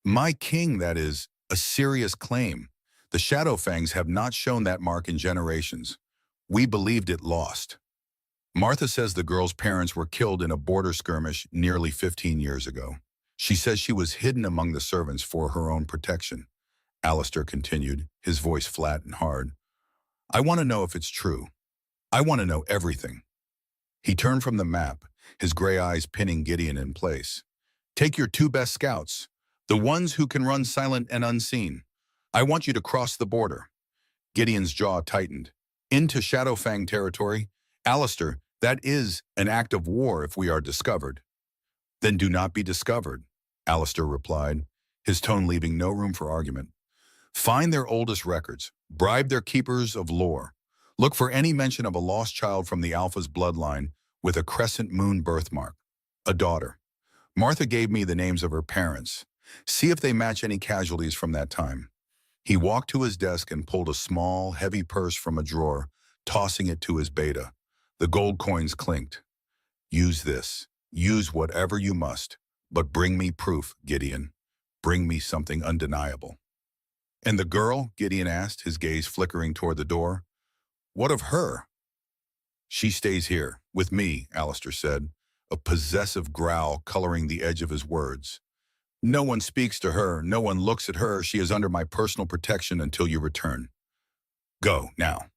"My king, that is, a serious claim. The Shadowfangs have not shown that mark in generations. We believed it lost. Martha says the girl's parents were killed in a border skirmish nearly 15 years ago. She says she was hidden among the servants for her own protection." Alistair continued, his voice flat and hard. "I want to know if it's true. I want to know everything." He turned from the map, his gray eyes pinning Gideon in place. "Take your 2 best scouts, the ones who can run silent and unseen. I want you to cross the border." Gideon's jaw tightened. "Into Shadowfang territory? Alistair, that is an act of war if we are discovered." "Then do not be discovered," Alistair replied, his tone leaving no room for argument. "Find their oldest records, bribe their keepers of lore. Look for any mention of a lost child from the Alpha's bloodline with a crescent moon birthmark, a daughter. Martha gave me the names of her parents. See if they match any casualties from that time." He walked to his desk and pulled a small, heavy purse from a drawer, tossing it to his beta. The gold coins clinked. "Use this. Use whatever you must. But bring me proof, Gideon. Bring me something undeniable." "And the girl?" Gideon asked, his gaze flickering toward the door. "What of her?" "She stays here, with me," Alistair said, a possessive growl coloring the edge of his words. "No one speaks to her, no one looks at her. She is under my personal protection until you return. Go, now."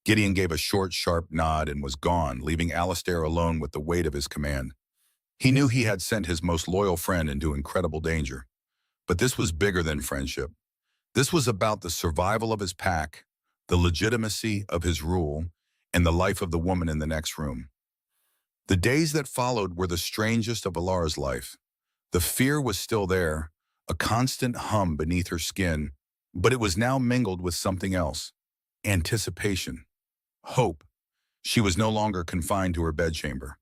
Gideon gave a short, sharp nod and was gone, leaving Alistair alone with the weight of his command. He knew he had sent his most loyal friend into incredible danger. But this was bigger than friendship. This was about the survival of his pack, the legitimacy of his rule, and the life of the woman in the next room. The days that followed were the strangest of Alara's life. The fear was still there, a constant hum beneath her skin, but it was now mingled with something else: anticipation. Hope. She was no longer confined to her bedchamber.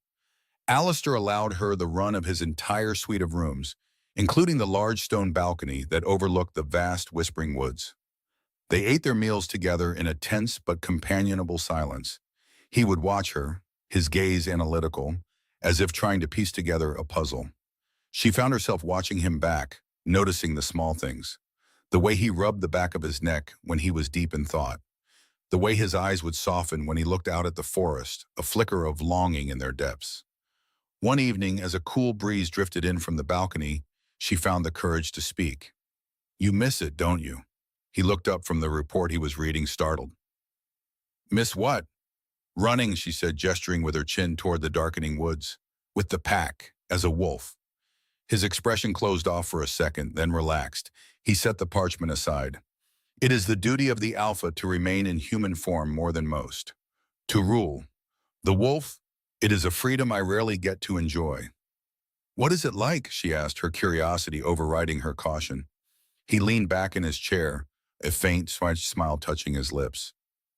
Alistair allowed her the run of his entire suite of rooms, including the large stone balcony that overlooked the vast Whispering Woods. They ate their meals together in a tense but companionable silence. He would watch her, his gaze analytical, as if trying to piece together a puzzle. She found herself watching him back, noticing the small things. The way he rubbed the back of his neck when he was deep in thought. The way his eyes would soften when he looked out at the forest, a flicker of longing in their depths. One evening, as a cool breeze drifted in from the balcony, she found the courage to speak. "You miss it, don't you?" He looked up from the report he was reading, startled. "Miss what?" "Running," she said, gesturing with her chin toward the darkening woods. "With the pack, as a wolf." His expression closed off for a second, then relaxed. He set the parchment aside. "It is the duty of the Alpha to remain in human form more than most. To rule. The wolf, it is a freedom I rarely get to enjoy." "What is it like?" she asked, her curiosity overriding her caution. He leaned back in his chair, a faint smile touching his lips.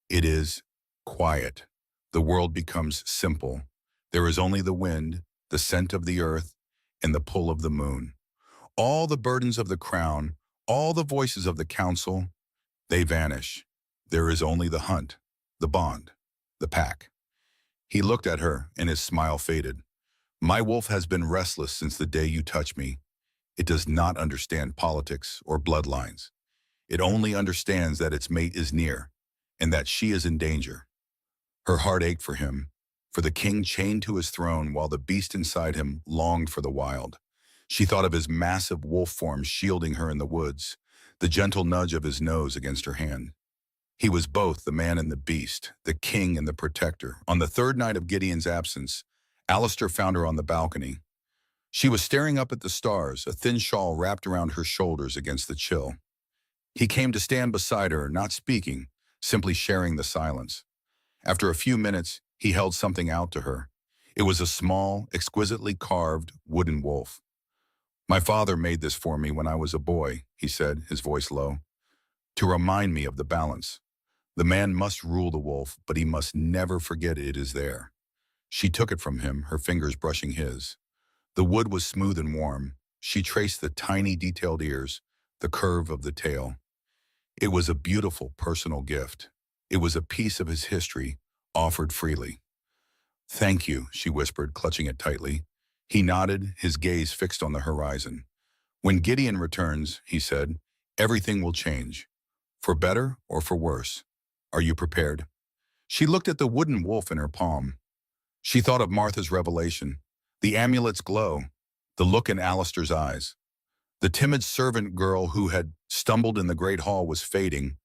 "It is quiet. The world becomes simple. There is only the wind, the scent of the earth, and the pull of the moon. All the burdens of the crown, all the voices of the council, they vanish. There is only the hunt, the bond, the pack." He looked at her, and his smile faded. My wolf has been restless since the day you touched me. It does not understand politics or bloodlines. It only understands that its mate is near, and that she is in danger. Her heart ached for the king chained to his throne while the beast inside him longed for the wild. She thought of his massive wolf form shielding her in the woods, the gentle nudge of his nose against her hand. He was both the man and the beast, the king and the protector. On the third night of Gideon's absence, Alistair found her on the balcony. She was staring up at the stars, a thin shawl wrapped around her shoulders against the chill. He came to stand beside her, not speaking, simply sharing the silence. After a few minutes, he held something out to her. It was a small, exquisitely carved wooden wolf. My father made this for me when I was a boy, he said, his voice low, to remind me of the balance. The man must rule the wolf, but he must never forget it is there. She took it from him, her fingers brushing his. The wood was smooth and warm. She traced the tiny, detailed ears, the curve of the tail. It was a beautiful personal gift. It was a piece of his history, offered freely. Thank you, she whispered, clutching it tightly. He nodded, his gaze fixed on the horizon. When Gideon returns, he said, everything will change. For better or for worse. Are you prepared? She looked at the wooden wolf in her palm. She thought of Martha's revelation, the amulet's glow, the look in Alistair's eyes. The timid servant girl who had stumbled in the great hall was fading,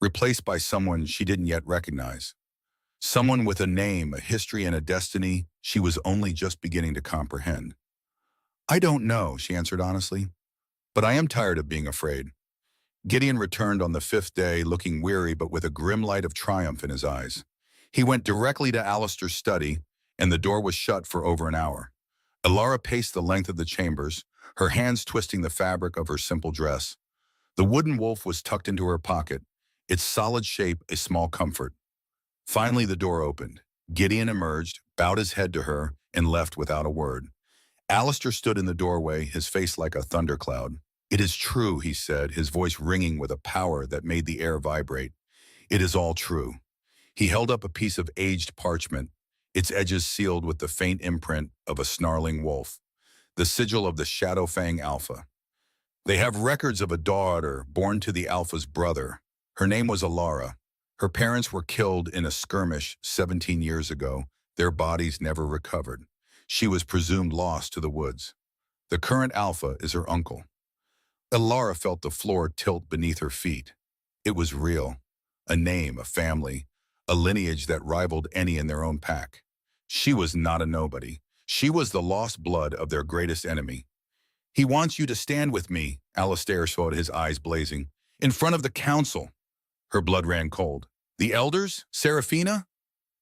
replaced by someone she didn't yet recognize. Someone with a name, a history, and a destiny she was only just beginning to comprehend. I don't know, she answered honestly, but I am tired of being afraid. Gideon returned on the fifth day, looking weary but with a grim light of triumph in his eyes. He went directly to Alistair's study, and the door was shut for over an hour. Alara paced the length of the chambers, her hands twisting the fabric of her simple dress. The wooden wolf was tucked into her pocket, its solid shape a small comfort. Finally, the door opened. Gideon emerged, bowed his head to her, and left without a word. Alistair stood in the doorway, his face like a thundercloud. It is true, he said, his voice ringing with a power that made the air vibrate. It is all true. He held up a piece of aged parchment, its edges sealed with the faint imprint of a snarling wolf, the sigil of the Shadowfang Alpha. They have records of a daughter born to the Alpha's brother. Her name was Alara. Her parents were killed in a skirmish 17 years ago. Their bodies never recovered. She was presumed lost to the woods. The current Alpha is her uncle. Alara felt the floor tilt beneath her feet. It was real. A name, a family, a lineage that rivaled any in their own pack. She was not a nobody. She was the lost blood of their greatest enemy. He wants you to stand with me, Alistair saw, his eyes blazing, in front of the council. Her blood ran cold. The elders? Seraphina?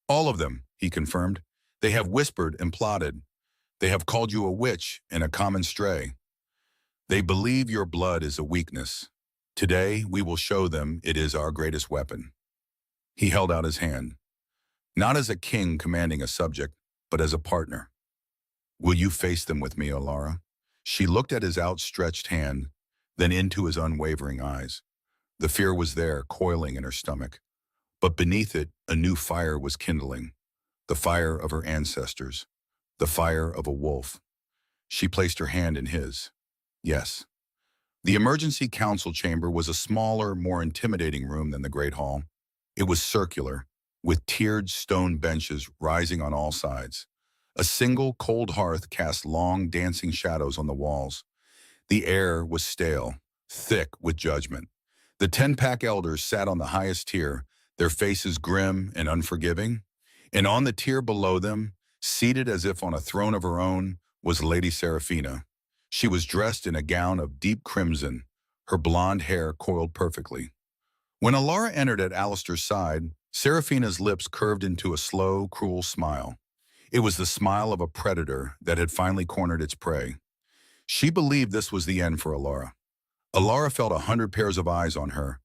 All of them, he confirmed. They have whispered and plotted. They have called you a witch and a common stray. They believe your blood is a weakness. Today, we will show them it is our greatest weapon. He held out his hand, not as a king commanding a subject, but as a partner. Will you face them with me, Alara? She looked at his outstretched hand, then into his unwavering eyes. The fear was there, coiling in her stomach. But beneath it, a new fire was kindling. The fire of her ancestors. The fire of a wolf. She placed her hand in his. Yes. The emergency council chamber was a smaller, more intimidating room than the Great Hall. It was circular, with tiered stone benches rising on all sides. A single cold hearth cast long, dancing shadows on the walls. The air was stale, thick with judgment. The 10-pack elders sat on the highest tier, their faces grim and unforgiving. And on the tier below them, seated as if on a throne of her own, was Lady Seraphina. She was dressed in a gown of deep crimson, her blonde hair coiled perfectly. When Alara entered at Alistair's side, Seraphina's lips curved into a slow, cruel smile. It was the smile of a predator that had finally cornered its prey. She believed this was the end for Alara. Alara felt 100 pairs of eyes on her.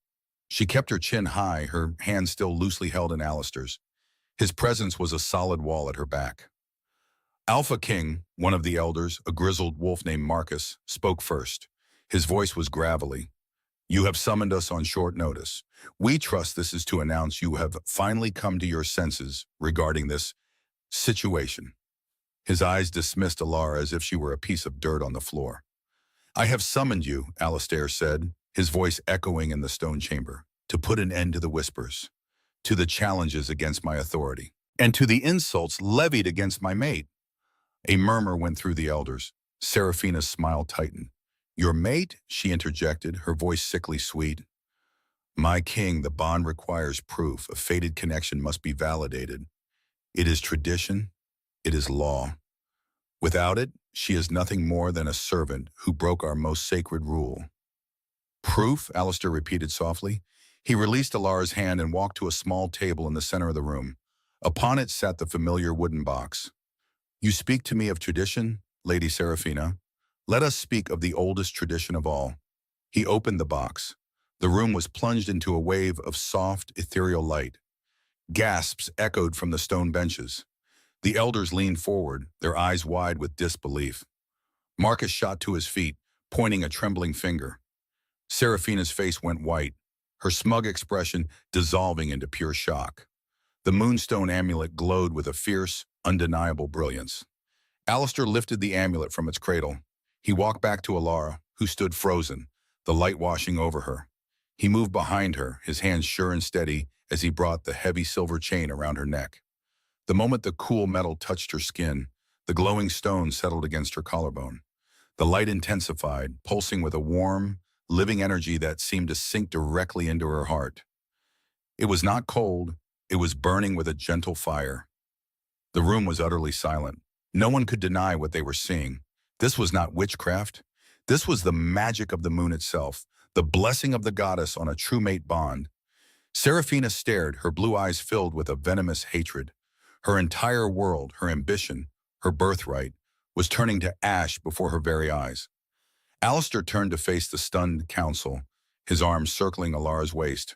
She kept her chin high, her hand still loosely held in Alistair's. His presence was a solid wall at her back. Alpha King, one of the elders, a grizzled wolf named Marcus, spoke first. His voice was gravelly. You have summoned us on short notice. We trust this is to announce you have finally come to your senses regarding this Situation. His eyes dismissed Alara as if she were a piece of dirt on the floor. I have summoned you, Alistair said, his voice echoing in the stone chamber, to put an end to the whispers, to the challenges against my authority, and to the insults levied against my mate. A murmur went through the elders. Seraphina's smile tightened. Your mate? She interjected, her voice sickly sweet. My king, the bond requires proof. A fated connection must be validated. It is tradition. It is law. Without it, she is nothing more than a servant who broke our most sacred rule. Proof? Alistair repeated softly. He released Alara's hand and walked to a small table in the center of the room. Upon it sat the familiar wooden box. You speak to me of tradition, Lady Seraphina. Let us speak of the oldest tradition of all. He opened the box. The room was plunged into a wave of soft, ethereal light. Gasps echoed from the stone benches. The elders leaned forward, their eyes wide with disbelief. Marcus shot to his feet, pointing a trembling finger. Seraphina's face went white, her smug expression dissolving into pure shock. The moonstone amulet glowed with a fierce, undeniable brilliance. Alistair lifted the amulet from its cradle. He walked back to Alara, who stood frozen, the light washing over her. He moved behind her, his hands sure and steady as he brought the heavy silver chain around her neck. The moment the cool metal touched her skin, the glowing stone settled against her collarbone. The light intensified, pulsing with a warm, living energy that seemed to sink directly into her heart. It was not cold, it was burning with a gentle fire. The room was utterly silent. No one could deny what they were seeing. This was not witchcraft. This was the magic of the moon itself, the blessing of the goddess on a true mate bond. Seraphina stared, her blue eyes filled with a venomous hatred. Her entire world, her ambition, her birthright, was turning to ash before her very eyes. Alistair turned to face the stunned council, his arms circling Alara's waist,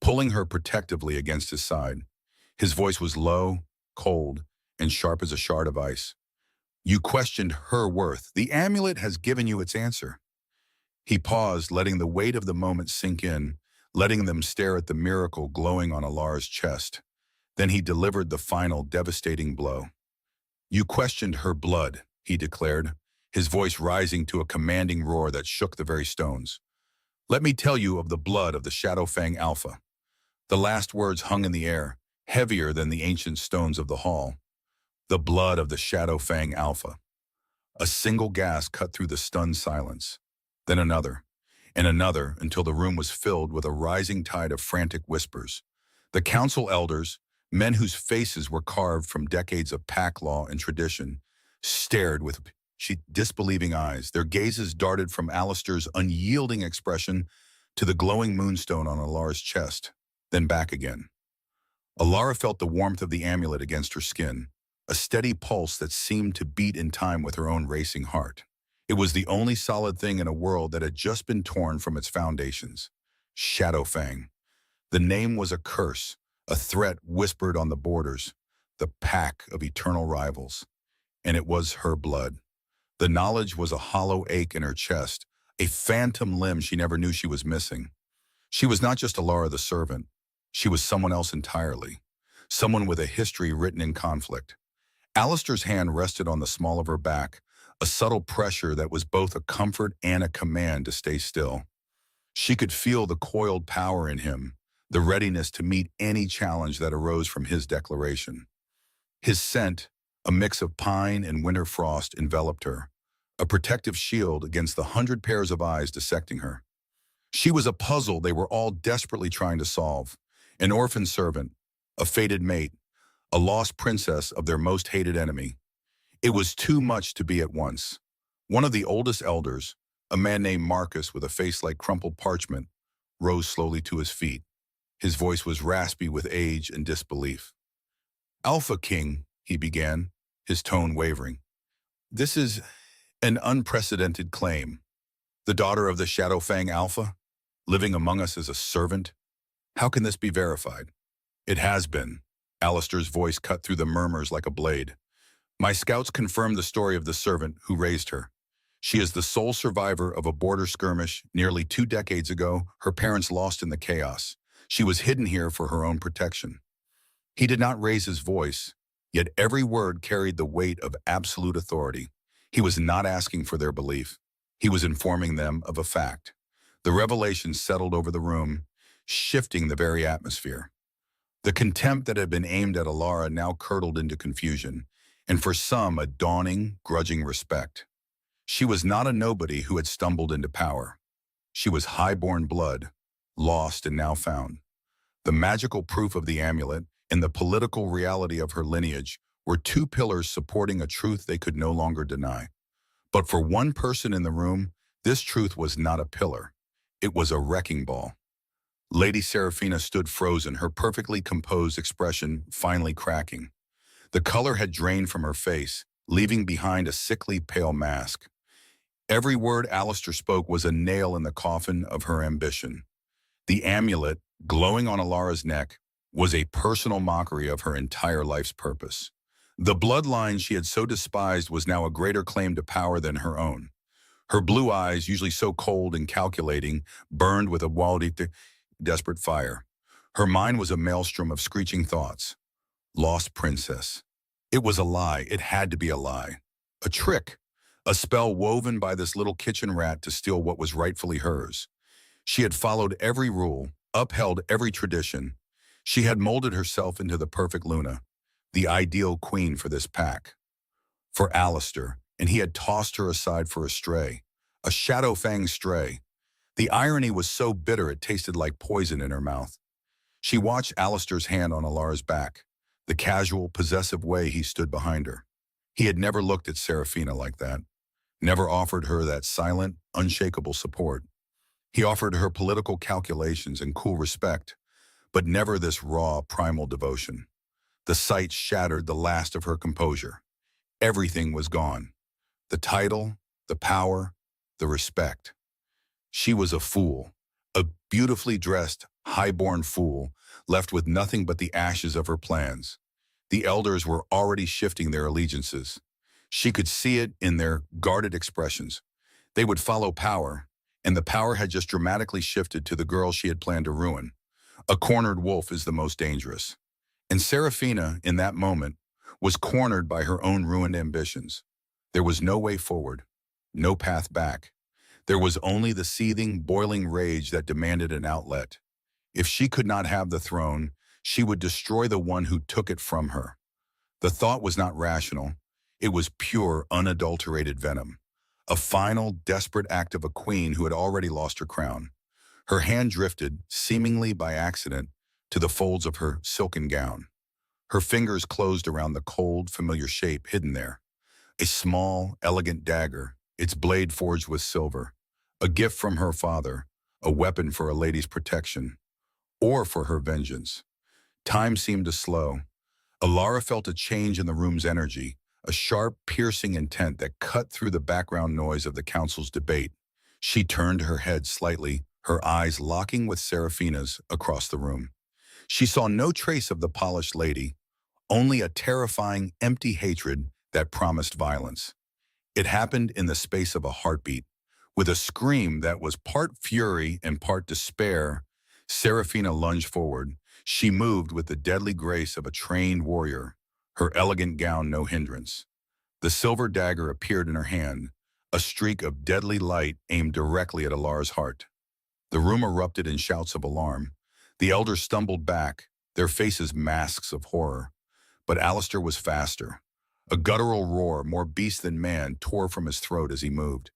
pulling her protectively against his side. His voice was low, cold, and sharp as a shard of ice. You questioned her worth. The amulet has given you its answer. He paused, letting the weight of the moment sink in, letting them stare at the miracle glowing on Alara's chest. Then he delivered the final devastating blow. You questioned her blood, he declared, his voice rising to a commanding roar that shook the very stones. Let me tell you of the blood of the Shadowfang Alpha. The last words hung in the air, heavier than the ancient stones of the hall. The blood of the Shadowfang Alpha. A single gasp cut through the stunned silence. Then another, and another, until the room was filled with a rising tide of frantic whispers. The council elders, men whose faces were carved from decades of pack law and tradition, stared with disbelieving eyes. Their gazes darted from Alistair's unyielding expression to the glowing moonstone on Alara's chest, then back again. Alara felt the warmth of the amulet against her skin, a steady pulse that seemed to beat in time with her own racing heart. It was the only solid thing in a world that had just been torn from its foundations. Shadowfang. The name was a curse, a threat whispered on the borders, the pack of eternal rivals. And it was her blood. The knowledge was a hollow ache in her chest, a phantom limb she never knew she was missing. She was not just Alara the servant. She was someone else entirely, someone with a history written in conflict. Alistair's hand rested on the small of her back, a subtle pressure that was both a comfort and a command to stay still. She could feel the coiled power in him, the readiness to meet any challenge that arose from his declaration. His scent, a mix of pine and winter frost, enveloped her, a protective shield against the 100 pairs of eyes dissecting her. She was a puzzle they were all desperately trying to solve, an orphan servant, a fated mate, a lost princess of their most hated enemy. It was too much to be at once. One of the oldest elders, a man named Marcus with a face like crumpled parchment, rose slowly to his feet. His voice was raspy with age and disbelief. Alpha King, he began, his tone wavering. This is an unprecedented claim. The daughter of the Shadowfang Alpha, living among us as a servant. How can this be verified? It has been. Alistair's voice cut through the murmurs like a blade. My scouts confirmed the story of the servant who raised her. She is the sole survivor of a border skirmish nearly 2 decades ago, her parents lost in the chaos. She was hidden here for her own protection. He did not raise his voice, Yet every word carried the weight of absolute authority. He was not asking for their belief. He was informing them of a fact. The revelation settled over the room, shifting the very atmosphere. The contempt that had been aimed at Alara now curdled into confusion, and for some a dawning, grudging respect. She was not a nobody who had stumbled into power. She was high-born blood, lost and now found. The magical proof of the amulet and the political reality of her lineage were two pillars supporting a truth they could no longer deny. But for one person in the room, this truth was not a pillar. It was a wrecking ball. Lady Seraphina stood frozen, her perfectly composed expression finally cracking. The color had drained from her face, leaving behind a sickly pale mask. Every word Alistair spoke was a nail in the coffin of her ambition. The amulet, glowing on Alara's neck, was a personal mockery of her entire life's purpose. The bloodline she had so despised was now a greater claim to power than her own. Her blue eyes, usually so cold and calculating, burned with a wild, desperate fire. Her mind was a maelstrom of screeching thoughts. Lost princess. It was a lie. It had to be a lie. A trick. A spell woven by this little kitchen rat to steal what was rightfully hers. She had followed every rule, upheld every tradition. She had molded herself into the perfect Luna, the ideal queen for this pack. For Alistair, and he had tossed her aside for a stray, a shadow-fanged stray. The irony was so bitter it tasted like poison in her mouth. She watched Alistair's hand on Alara's back, the casual, possessive way he stood behind her. He had never looked at Seraphina like that, never offered her that silent, unshakable support. He offered her political calculations and cool respect, but never this raw, primal devotion. The sight shattered the last of her composure. Everything was gone. The title, the power, the respect. She was a fool, a beautifully dressed, high-born fool, left with nothing but the ashes of her plans. The elders were already shifting their allegiances. She could see it in their guarded expressions. They would follow power, and the power had just dramatically shifted to the girl she had planned to ruin. A cornered wolf is the most dangerous. And Seraphina, in that moment, was cornered by her own ruined ambitions. There was no way forward, no path back. There was only the seething, boiling rage that demanded an outlet. If she could not have the throne, she would destroy the one who took it from her. The thought was not rational. It was pure, unadulterated venom. A final, desperate act of a queen who had already lost her crown. Her hand drifted, seemingly by accident, to the folds of her silken gown. Her fingers closed around the cold, familiar shape hidden there. A small, elegant dagger, its blade forged with silver. A gift from her father, a weapon for a lady's protection, or for her vengeance. Time seemed to slow. Alara felt a change in the room's energy, a sharp, piercing intent that cut through the background noise of the council's debate. She turned her head slightly, her eyes locking with Seraphina's across the room. She saw no trace of the polished lady, only a terrifying, empty hatred that promised violence. It happened in the space of a heartbeat. With a scream that was part fury and part despair, Seraphina lunged forward. She moved with the deadly grace of a trained warrior, her elegant gown no hindrance. The silver dagger appeared in her hand, a streak of deadly light aimed directly at Alara's heart. The room erupted in shouts of alarm. The elders stumbled back, their faces masks of horror. But Alistair was faster. A guttural roar, more beast than man, tore from his throat as he moved.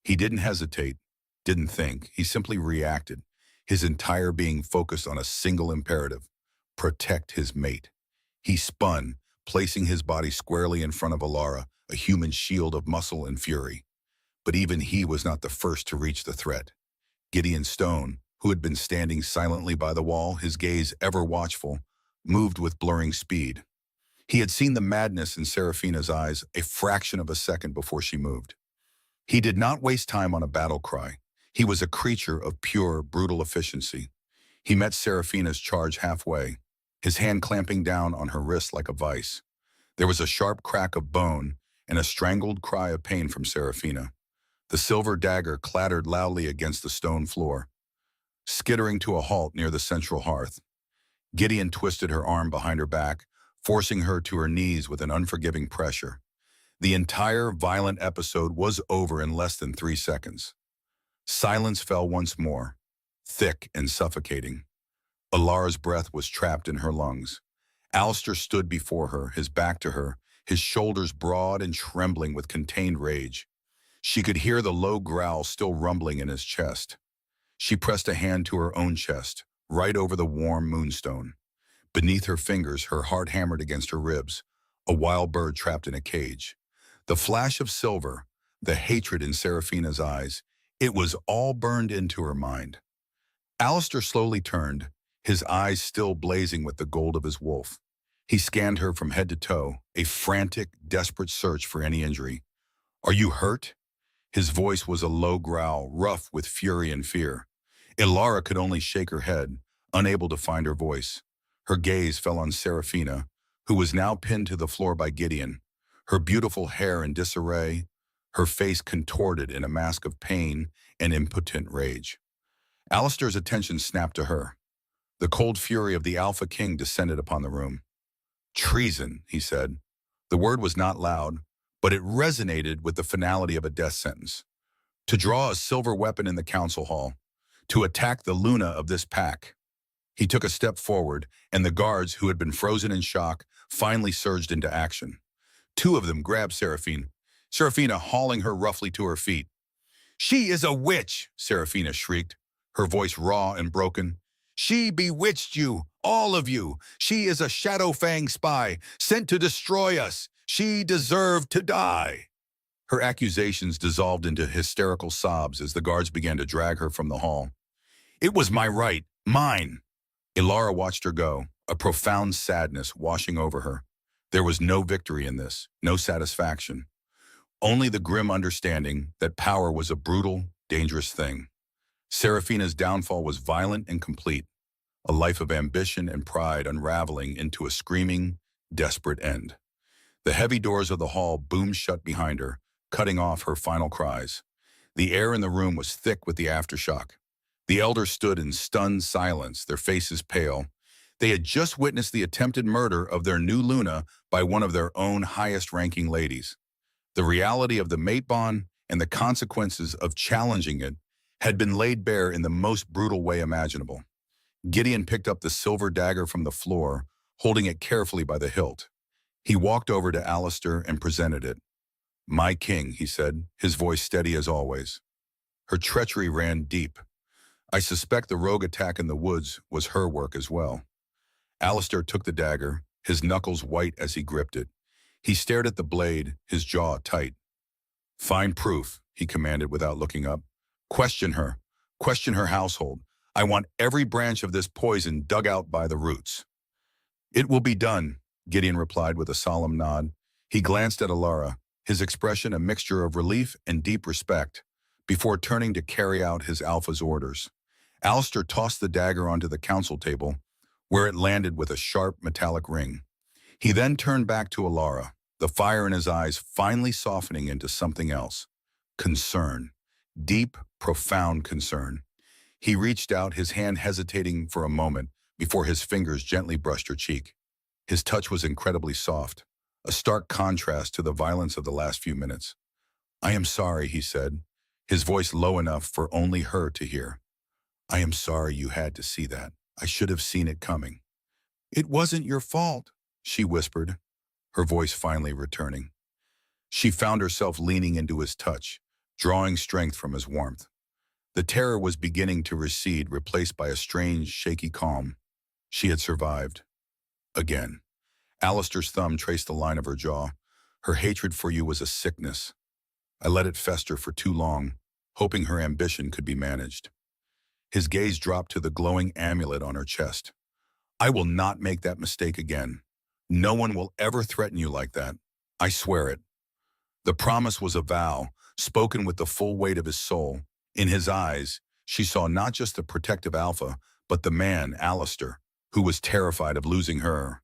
He didn't hesitate, didn't think. He simply reacted, his entire being focused on a single imperative: protect his mate. He spun, placing his body squarely in front of Alara, a human shield of muscle and fury. But even he was not the first to reach the threat. Gideon Stone, who had been standing silently by the wall, his gaze ever watchful, moved with blurring speed. He had seen the madness in Seraphina's eyes a fraction of a second before she moved. He did not waste time on a battle cry. He was a creature of pure, brutal efficiency. He met Seraphina's charge halfway, his hand clamping down on her wrist like a vice. There was a sharp crack of bone and a strangled cry of pain from Seraphina. The silver dagger clattered loudly against the stone floor, skittering to a halt near the central hearth. Gideon twisted her arm behind her back, forcing her to her knees with an unforgiving pressure. The entire violent episode was over in less than 3 seconds. Silence fell once more, thick and suffocating. Alara's breath was trapped in her lungs. Alistair stood before her, his back to her, his shoulders broad and trembling with contained rage. She could hear the low growl still rumbling in his chest. She pressed a hand to her own chest, right over the warm moonstone. Beneath her fingers, her heart hammered against her ribs, a wild bird trapped in a cage. The flash of silver, the hatred in Serafina's eyes, it was all burned into her mind. Alistair slowly turned, his eyes still blazing with the gold of his wolf. He scanned her from head to toe, a frantic, desperate search for any injury. "Are you hurt?" His voice was a low growl, rough with fury and fear. Alara could only shake her head, unable to find her voice. Her gaze fell on Serafina, who was now pinned to the floor by Gideon, her beautiful hair in disarray, her face contorted in a mask of pain and impotent rage. Alistair's attention snapped to her. The cold fury of the Alpha King descended upon the room. "Treason," he said. The word was not loud, but it resonated with the finality of a death sentence. To draw a silver weapon in the council hall, to attack the Luna of this pack. He took a step forward, and the guards, who had been frozen in shock, finally surged into action. Two of them grabbed Serafina hauling her roughly to her feet. "She is a witch!" Serafina shrieked, her voice raw and broken. "She bewitched you, all of you. She is a Shadowfang spy, sent to destroy us. She deserved to die." Her accusations dissolved into hysterical sobs as the guards began to drag her from the hall. "It was my right, mine." Alara watched her go, a profound sadness washing over her. There was no victory in this, no satisfaction. Only the grim understanding that power was a brutal, dangerous thing. Serafina's downfall was violent and complete, a life of ambition and pride unraveling into a screaming, desperate end. The heavy doors of the hall boomed shut behind her, cutting off her final cries. The air in the room was thick with the aftershock. The elders stood in stunned silence, their faces pale. They had just witnessed the attempted murder of their new Luna by one of their own highest-ranking ladies. The reality of the mate bond and the consequences of challenging it had been laid bare in the most brutal way imaginable. Gideon picked up the silver dagger from the floor, holding it carefully by the hilt. He walked over to Alistair and presented it. "My king," he said, his voice steady as always. Her treachery ran deep. I suspect the rogue attack in the woods was her work as well. Alistair took the dagger, his knuckles white as he gripped it. He stared at the blade, his jaw tight. "Find proof," he commanded without looking up. Question her household. I want every branch of this poison dug out by the roots." "It will be done," Gideon replied with a solemn nod. He glanced at Alara, his expression a mixture of relief and deep respect, before turning to carry out his alpha's orders. Alistair tossed the dagger onto the council table, where it landed with a sharp metallic ring. He then turned back to Alara, the fire in his eyes finally softening into something else. Concern. Deep, profound concern. He reached out, his hand hesitating for a moment before his fingers gently brushed her cheek. His touch was incredibly soft, a stark contrast to the violence of the last few minutes. "I am sorry," he said, his voice low enough for only her to hear. "I am sorry you had to see that. I should have seen it coming." "It wasn't your fault," she whispered, her voice finally returning. She found herself leaning into his touch, drawing strength from his warmth. The terror was beginning to recede, replaced by a strange, shaky calm. She had survived. Again. Alistair's thumb traced the line of her jaw. "Her hatred for you was a sickness. I let it fester for too long, hoping her ambition could be managed." His gaze dropped to the glowing amulet on her chest. "I will not make that mistake again. No one will ever threaten you like that. I swear it." The promise was a vow, spoken with the full weight of his soul. In his eyes, she saw not just the protective alpha, but the man, Alistair, who was terrified of losing her.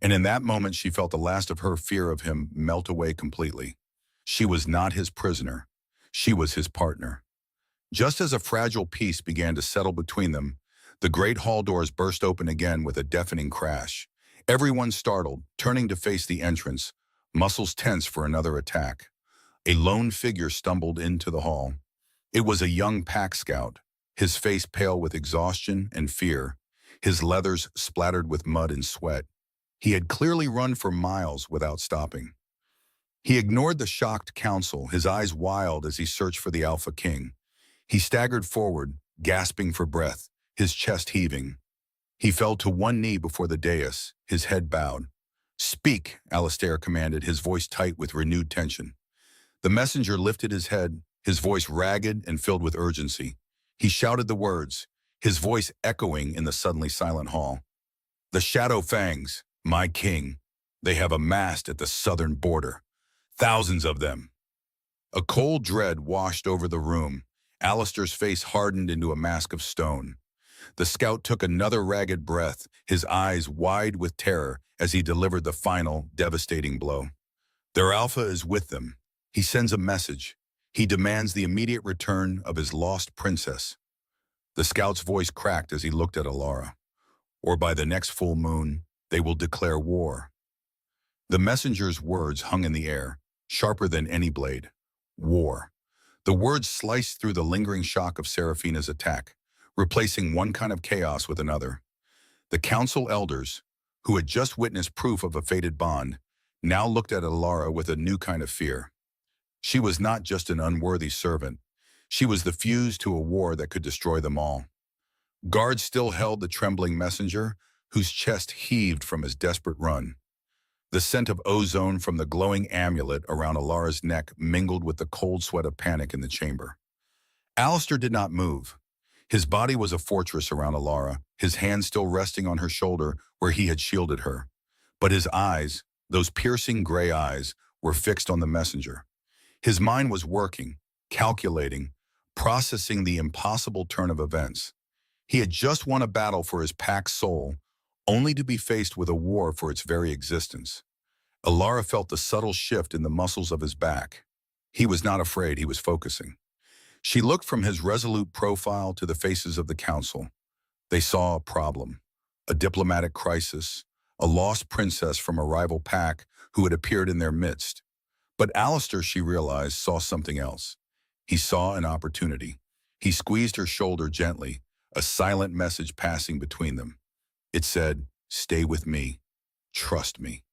And in that moment, she felt the last of her fear of him melt away completely. She was not his prisoner. She was his partner. Just as a fragile peace began to settle between them, the great hall doors burst open again with a deafening crash. Everyone startled, turning to face the entrance, muscles tense for another attack. A lone figure stumbled into the hall. It was a young pack scout, his face pale with exhaustion and fear, his leathers splattered with mud and sweat. He had clearly run for miles without stopping. He ignored the shocked council, his eyes wild as he searched for the Alpha King. He staggered forward, gasping for breath, his chest heaving. He fell to one knee before the dais, his head bowed. "Speak," Alistair commanded, his voice tight with renewed tension. The messenger lifted his head, his voice ragged and filled with urgency. He shouted the words, his voice echoing in the suddenly silent hall. "The Shadow Fangs, my king, they have amassed at the southern border. Thousands of them." A cold dread washed over the room. Alistair's face hardened into a mask of stone. The scout took another ragged breath, his eyes wide with terror as he delivered the final, devastating blow. "Their Alpha is with them. He sends a message. He demands the immediate return of his lost princess." The scout's voice cracked as he looked at Alara. "Or by the next full moon, they will declare war." The messenger's words hung in the air, sharper than any blade. War. The words sliced through the lingering shock of Seraphina's attack, replacing one kind of chaos with another. The council elders, who had just witnessed proof of a fated bond, now looked at Alara with a new kind of fear. She was not just an unworthy servant. She was the fuse to a war that could destroy them all. Guards still held the trembling messenger, whose chest heaved from his desperate run. The scent of ozone from the glowing amulet around Alara's neck mingled with the cold sweat of panic in the chamber. Alistair did not move. His body was a fortress around Alara, his hand still resting on her shoulder where he had shielded her. But his eyes, those piercing gray eyes, were fixed on the messenger. His mind was working, calculating, processing the impossible turn of events. He had just won a battle for his pack's soul, only to be faced with a war for its very existence. Alara felt the subtle shift in the muscles of his back. He was not afraid, he was focusing. She looked from his resolute profile to the faces of the council. They saw a problem, a diplomatic crisis, a lost princess from a rival pack who had appeared in their midst. But Alistair, she realized, saw something else. He saw an opportunity. He squeezed her shoulder gently, a silent message passing between them. It said, "Stay with me. Trust me."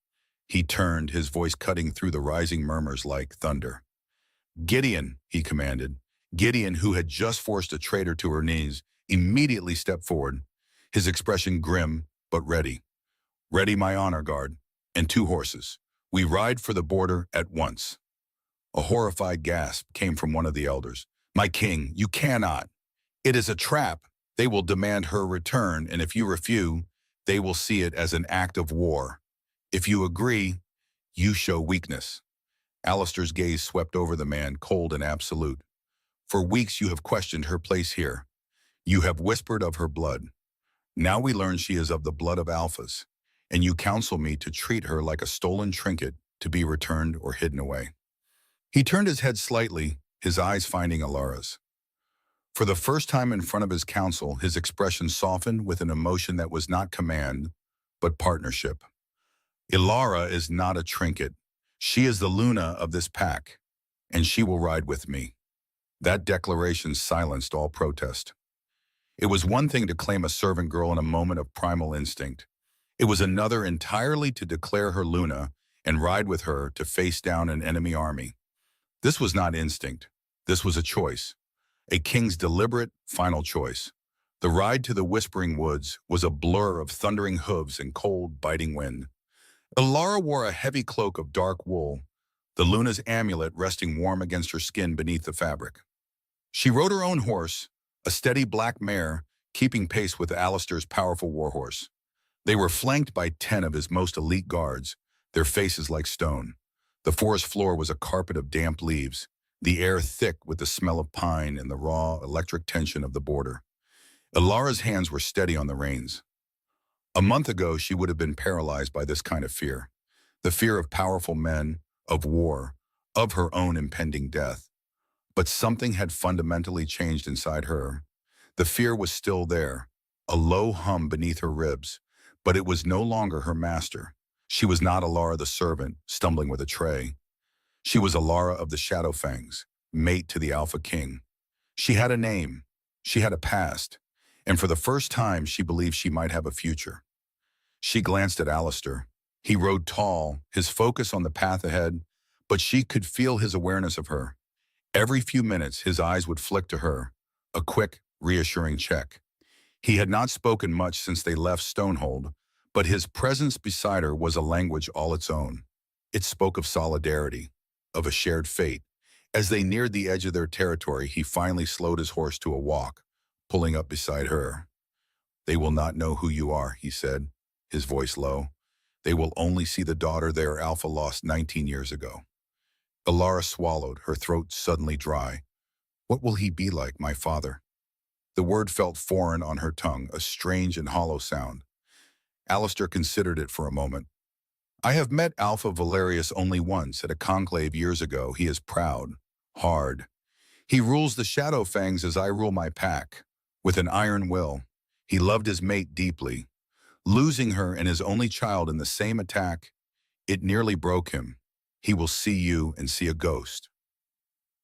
He turned, his voice cutting through the rising murmurs like thunder. "Gideon," he commanded. Gideon, who had just forced a traitor to her knees, immediately stepped forward, his expression grim but ready. "Ready, my honor guard, and 2 horses. We ride for the border at once." A horrified gasp came from one of the elders. "My king, you cannot. It is a trap. They will demand her return, and if you refuse, they will see it as an act of war. If you agree, you show weakness." Alistair's gaze swept over the man, cold and absolute. "For weeks you have questioned her place here. You have whispered of her blood. Now we learn she is of the blood of Alphas, and you counsel me to treat her like a stolen trinket to be returned or hidden away." He turned his head slightly, his eyes finding Alara's. For the first time in front of his council, his expression softened with an emotion that was not command, but partnership. "Alara is not a trinket. She is the Luna of this pack, and she will ride with me." That declaration silenced all protest. It was one thing to claim a servant girl in a moment of primal instinct. It was another entirely to declare her Luna and ride with her to face down an enemy army. This was not instinct. This was a choice. A king's deliberate, final choice. The ride to the Whispering Woods was a blur of thundering hooves and cold, biting wind. Alara wore a heavy cloak of dark wool, the Luna's amulet resting warm against her skin beneath the fabric. She rode her own horse, a steady black mare, keeping pace with Alistair's powerful warhorse. They were flanked by 10 of his most elite guards, their faces like stone. The forest floor was a carpet of damp leaves, the air thick with the smell of pine and the raw, electric tension of the border. Alara's hands were steady on the reins. A month ago, she would have been paralyzed by this kind of fear. The fear of powerful men, of war, of her own impending death. But something had fundamentally changed inside her. The fear was still there, a low hum beneath her ribs, But it was no longer her master. She was not Alara the servant, stumbling with a tray. She was Alara of the Shadowfangs, mate to the Alpha King. She had a name. She had a past. And for the first time, she believed she might have a future. She glanced at Alistair. He rode tall, his focus on the path ahead, but she could feel his awareness of her. Every few minutes, his eyes would flick to her, a quick, reassuring check. He had not spoken much since they left Stonehold, but his presence beside her was a language all its own. It spoke of solidarity, of a shared fate. As they neared the edge of their territory, he finally slowed his horse to a walk, pulling up beside her. "They will not know who you are," he said, his voice low. "They will only see the daughter their Alpha lost 19 years ago." Alara swallowed, her throat suddenly dry. "What will he be like, my father?" The word felt foreign on her tongue, a strange and hollow sound. Alistair considered it for a moment. "I have met Alpha Valerius only once at a conclave years ago. He is proud, hard. He rules the Shadowfangs as I rule my pack, with an iron will. He loved his mate deeply. Losing her and his only child in the same attack, it nearly broke him. He will see you and see a ghost."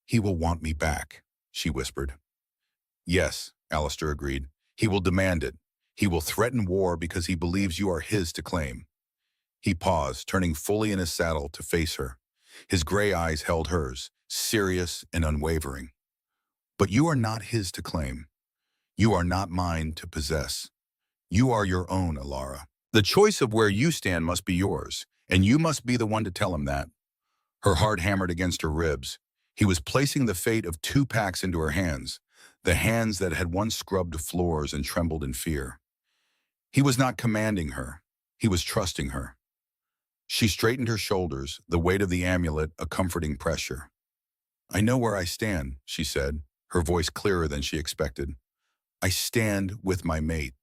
"He will want me back," she whispered. "Yes," Alistair agreed. "He will demand it. He will threaten war because he believes you are his to claim." He paused, turning fully in his saddle to face her. His gray eyes held hers, serious and unwavering. "But you are not his to claim. You are not mine to possess. You are your own, Alara. The choice of where you stand must be yours, and you must be the one to tell him that." Her heart hammered against her ribs. He was placing the fate of two packs into her hands, the hands that had once scrubbed floors and trembled in fear. He was not commanding her. He was trusting her. She straightened her shoulders, the weight of the amulet a comforting pressure. "I know where I stand," she said, her voice clearer than she expected. "I stand with my mate."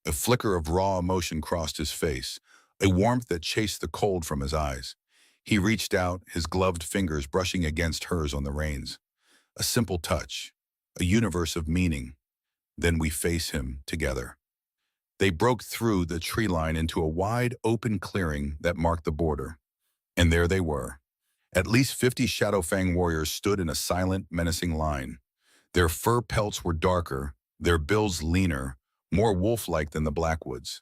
A flicker of raw emotion crossed his face, a warmth that chased the cold from his eyes. He reached out, his gloved fingers brushing against hers on the reins. A simple touch, a universe of meaning. Then we face him together. They broke through the tree line into a wide, open clearing that marked the border. And there they were. At least 50 Shadowfang warriors stood in a silent, menacing line. Their fur pelts were darker, their bills leaner, more wolf-like than the Blackwoods.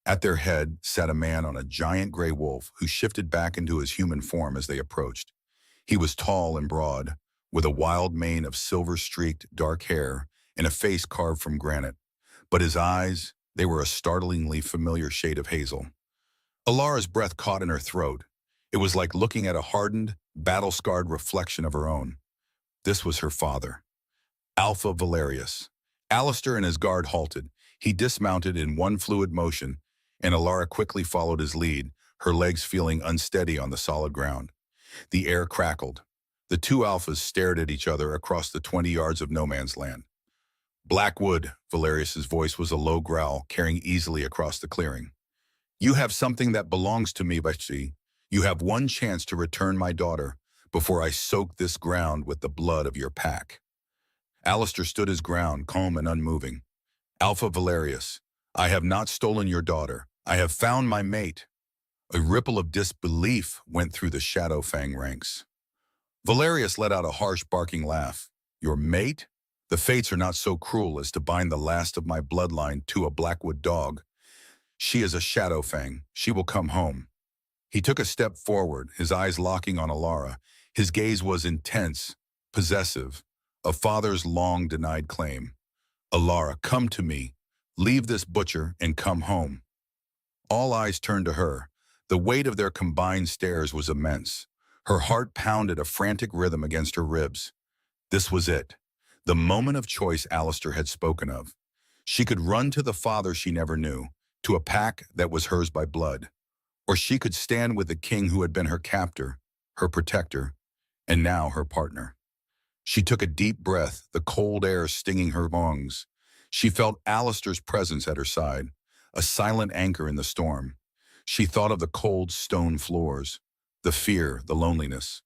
At their head sat a man on a giant gray wolf who shifted back into his human form as they approached. He was tall and broad, with a wild mane of silver-streaked dark hair and a face carved from granite. But his eyes, they were a startlingly familiar shade of hazel. Alara's breath caught in her throat. It was like looking at a hardened, battle-scarred reflection of her own. This was her father, Alpha Valerius. Alistair and his guard halted. He dismounted in one fluid motion, and Alara quickly followed his lead, her legs feeling unsteady on the solid ground. The air crackled. The two Alphas stared at each other across the 20 yards of no man's land. "Blackwood," Valerius's voice was a low growl, carrying easily across the clearing. "You have something that belongs to me, Bashi. You have one chance to return my daughter before I soak this ground with the blood of your pack." Alistair stood his ground, calm and unmoving. "Alpha Valerius, I have not stolen your daughter. I have found my mate." A ripple of disbelief went through the Shadowfang ranks. Valerius let out a harsh barking laugh. "Your mate? The fates are not so cruel as to bind the last of my bloodline to a Blackwood dog. She is a Shadowfang. She will come home." He took a step forward, his eyes locking on Alara. His gaze was intense, possessive, a father's long-denied claim. "Alara, come to me. Leave this butcher and come home." All eyes turned to her. The weight of their combined stares was immense. Her heart pounded a frantic rhythm against her ribs. This was it, the moment of choice Alistair had spoken of. She could run to the father she never knew, to a pack that was hers by blood. Or she could stand with the king who had been her captor, her protector, and now her partner. She took a deep breath, the cold air stinging her lungs. She felt Alistair's presence at her side, a silent anchor in the storm. She thought of the cold stone floors, the fear, the loneliness.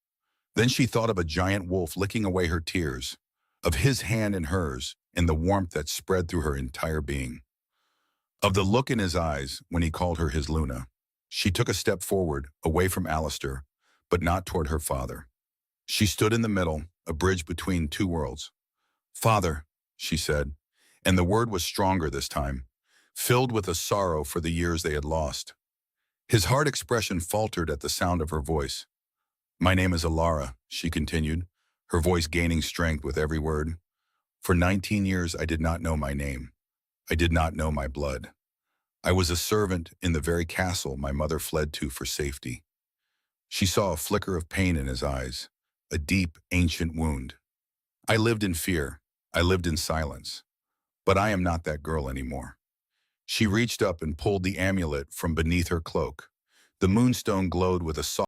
Then she thought of a giant wolf licking away her tears, of his hand in hers, and the warmth that spread through her entire being. of the look in his eyes when he called her his Luna. She took a step forward, away from Alistair, but not toward her father. She stood in the middle, a bridge between two worlds. "Father," she said, and the word was stronger this time, filled with a sorrow for the years they had lost. His hard expression faltered at the sound of her voice. "My name is Alara," she continued, her voice gaining strength with every word. "For 19 years I did not know my name. I did not know my blood. I was a servant in the very castle my mother fled to for safety." She saw a flicker of pain in his eyes, a deep, ancient wound. "I lived in fear. I lived in silence. But I am not that girl anymore." She reached up and pulled the amulet from beneath her cloak. The moonstone glowed with a soft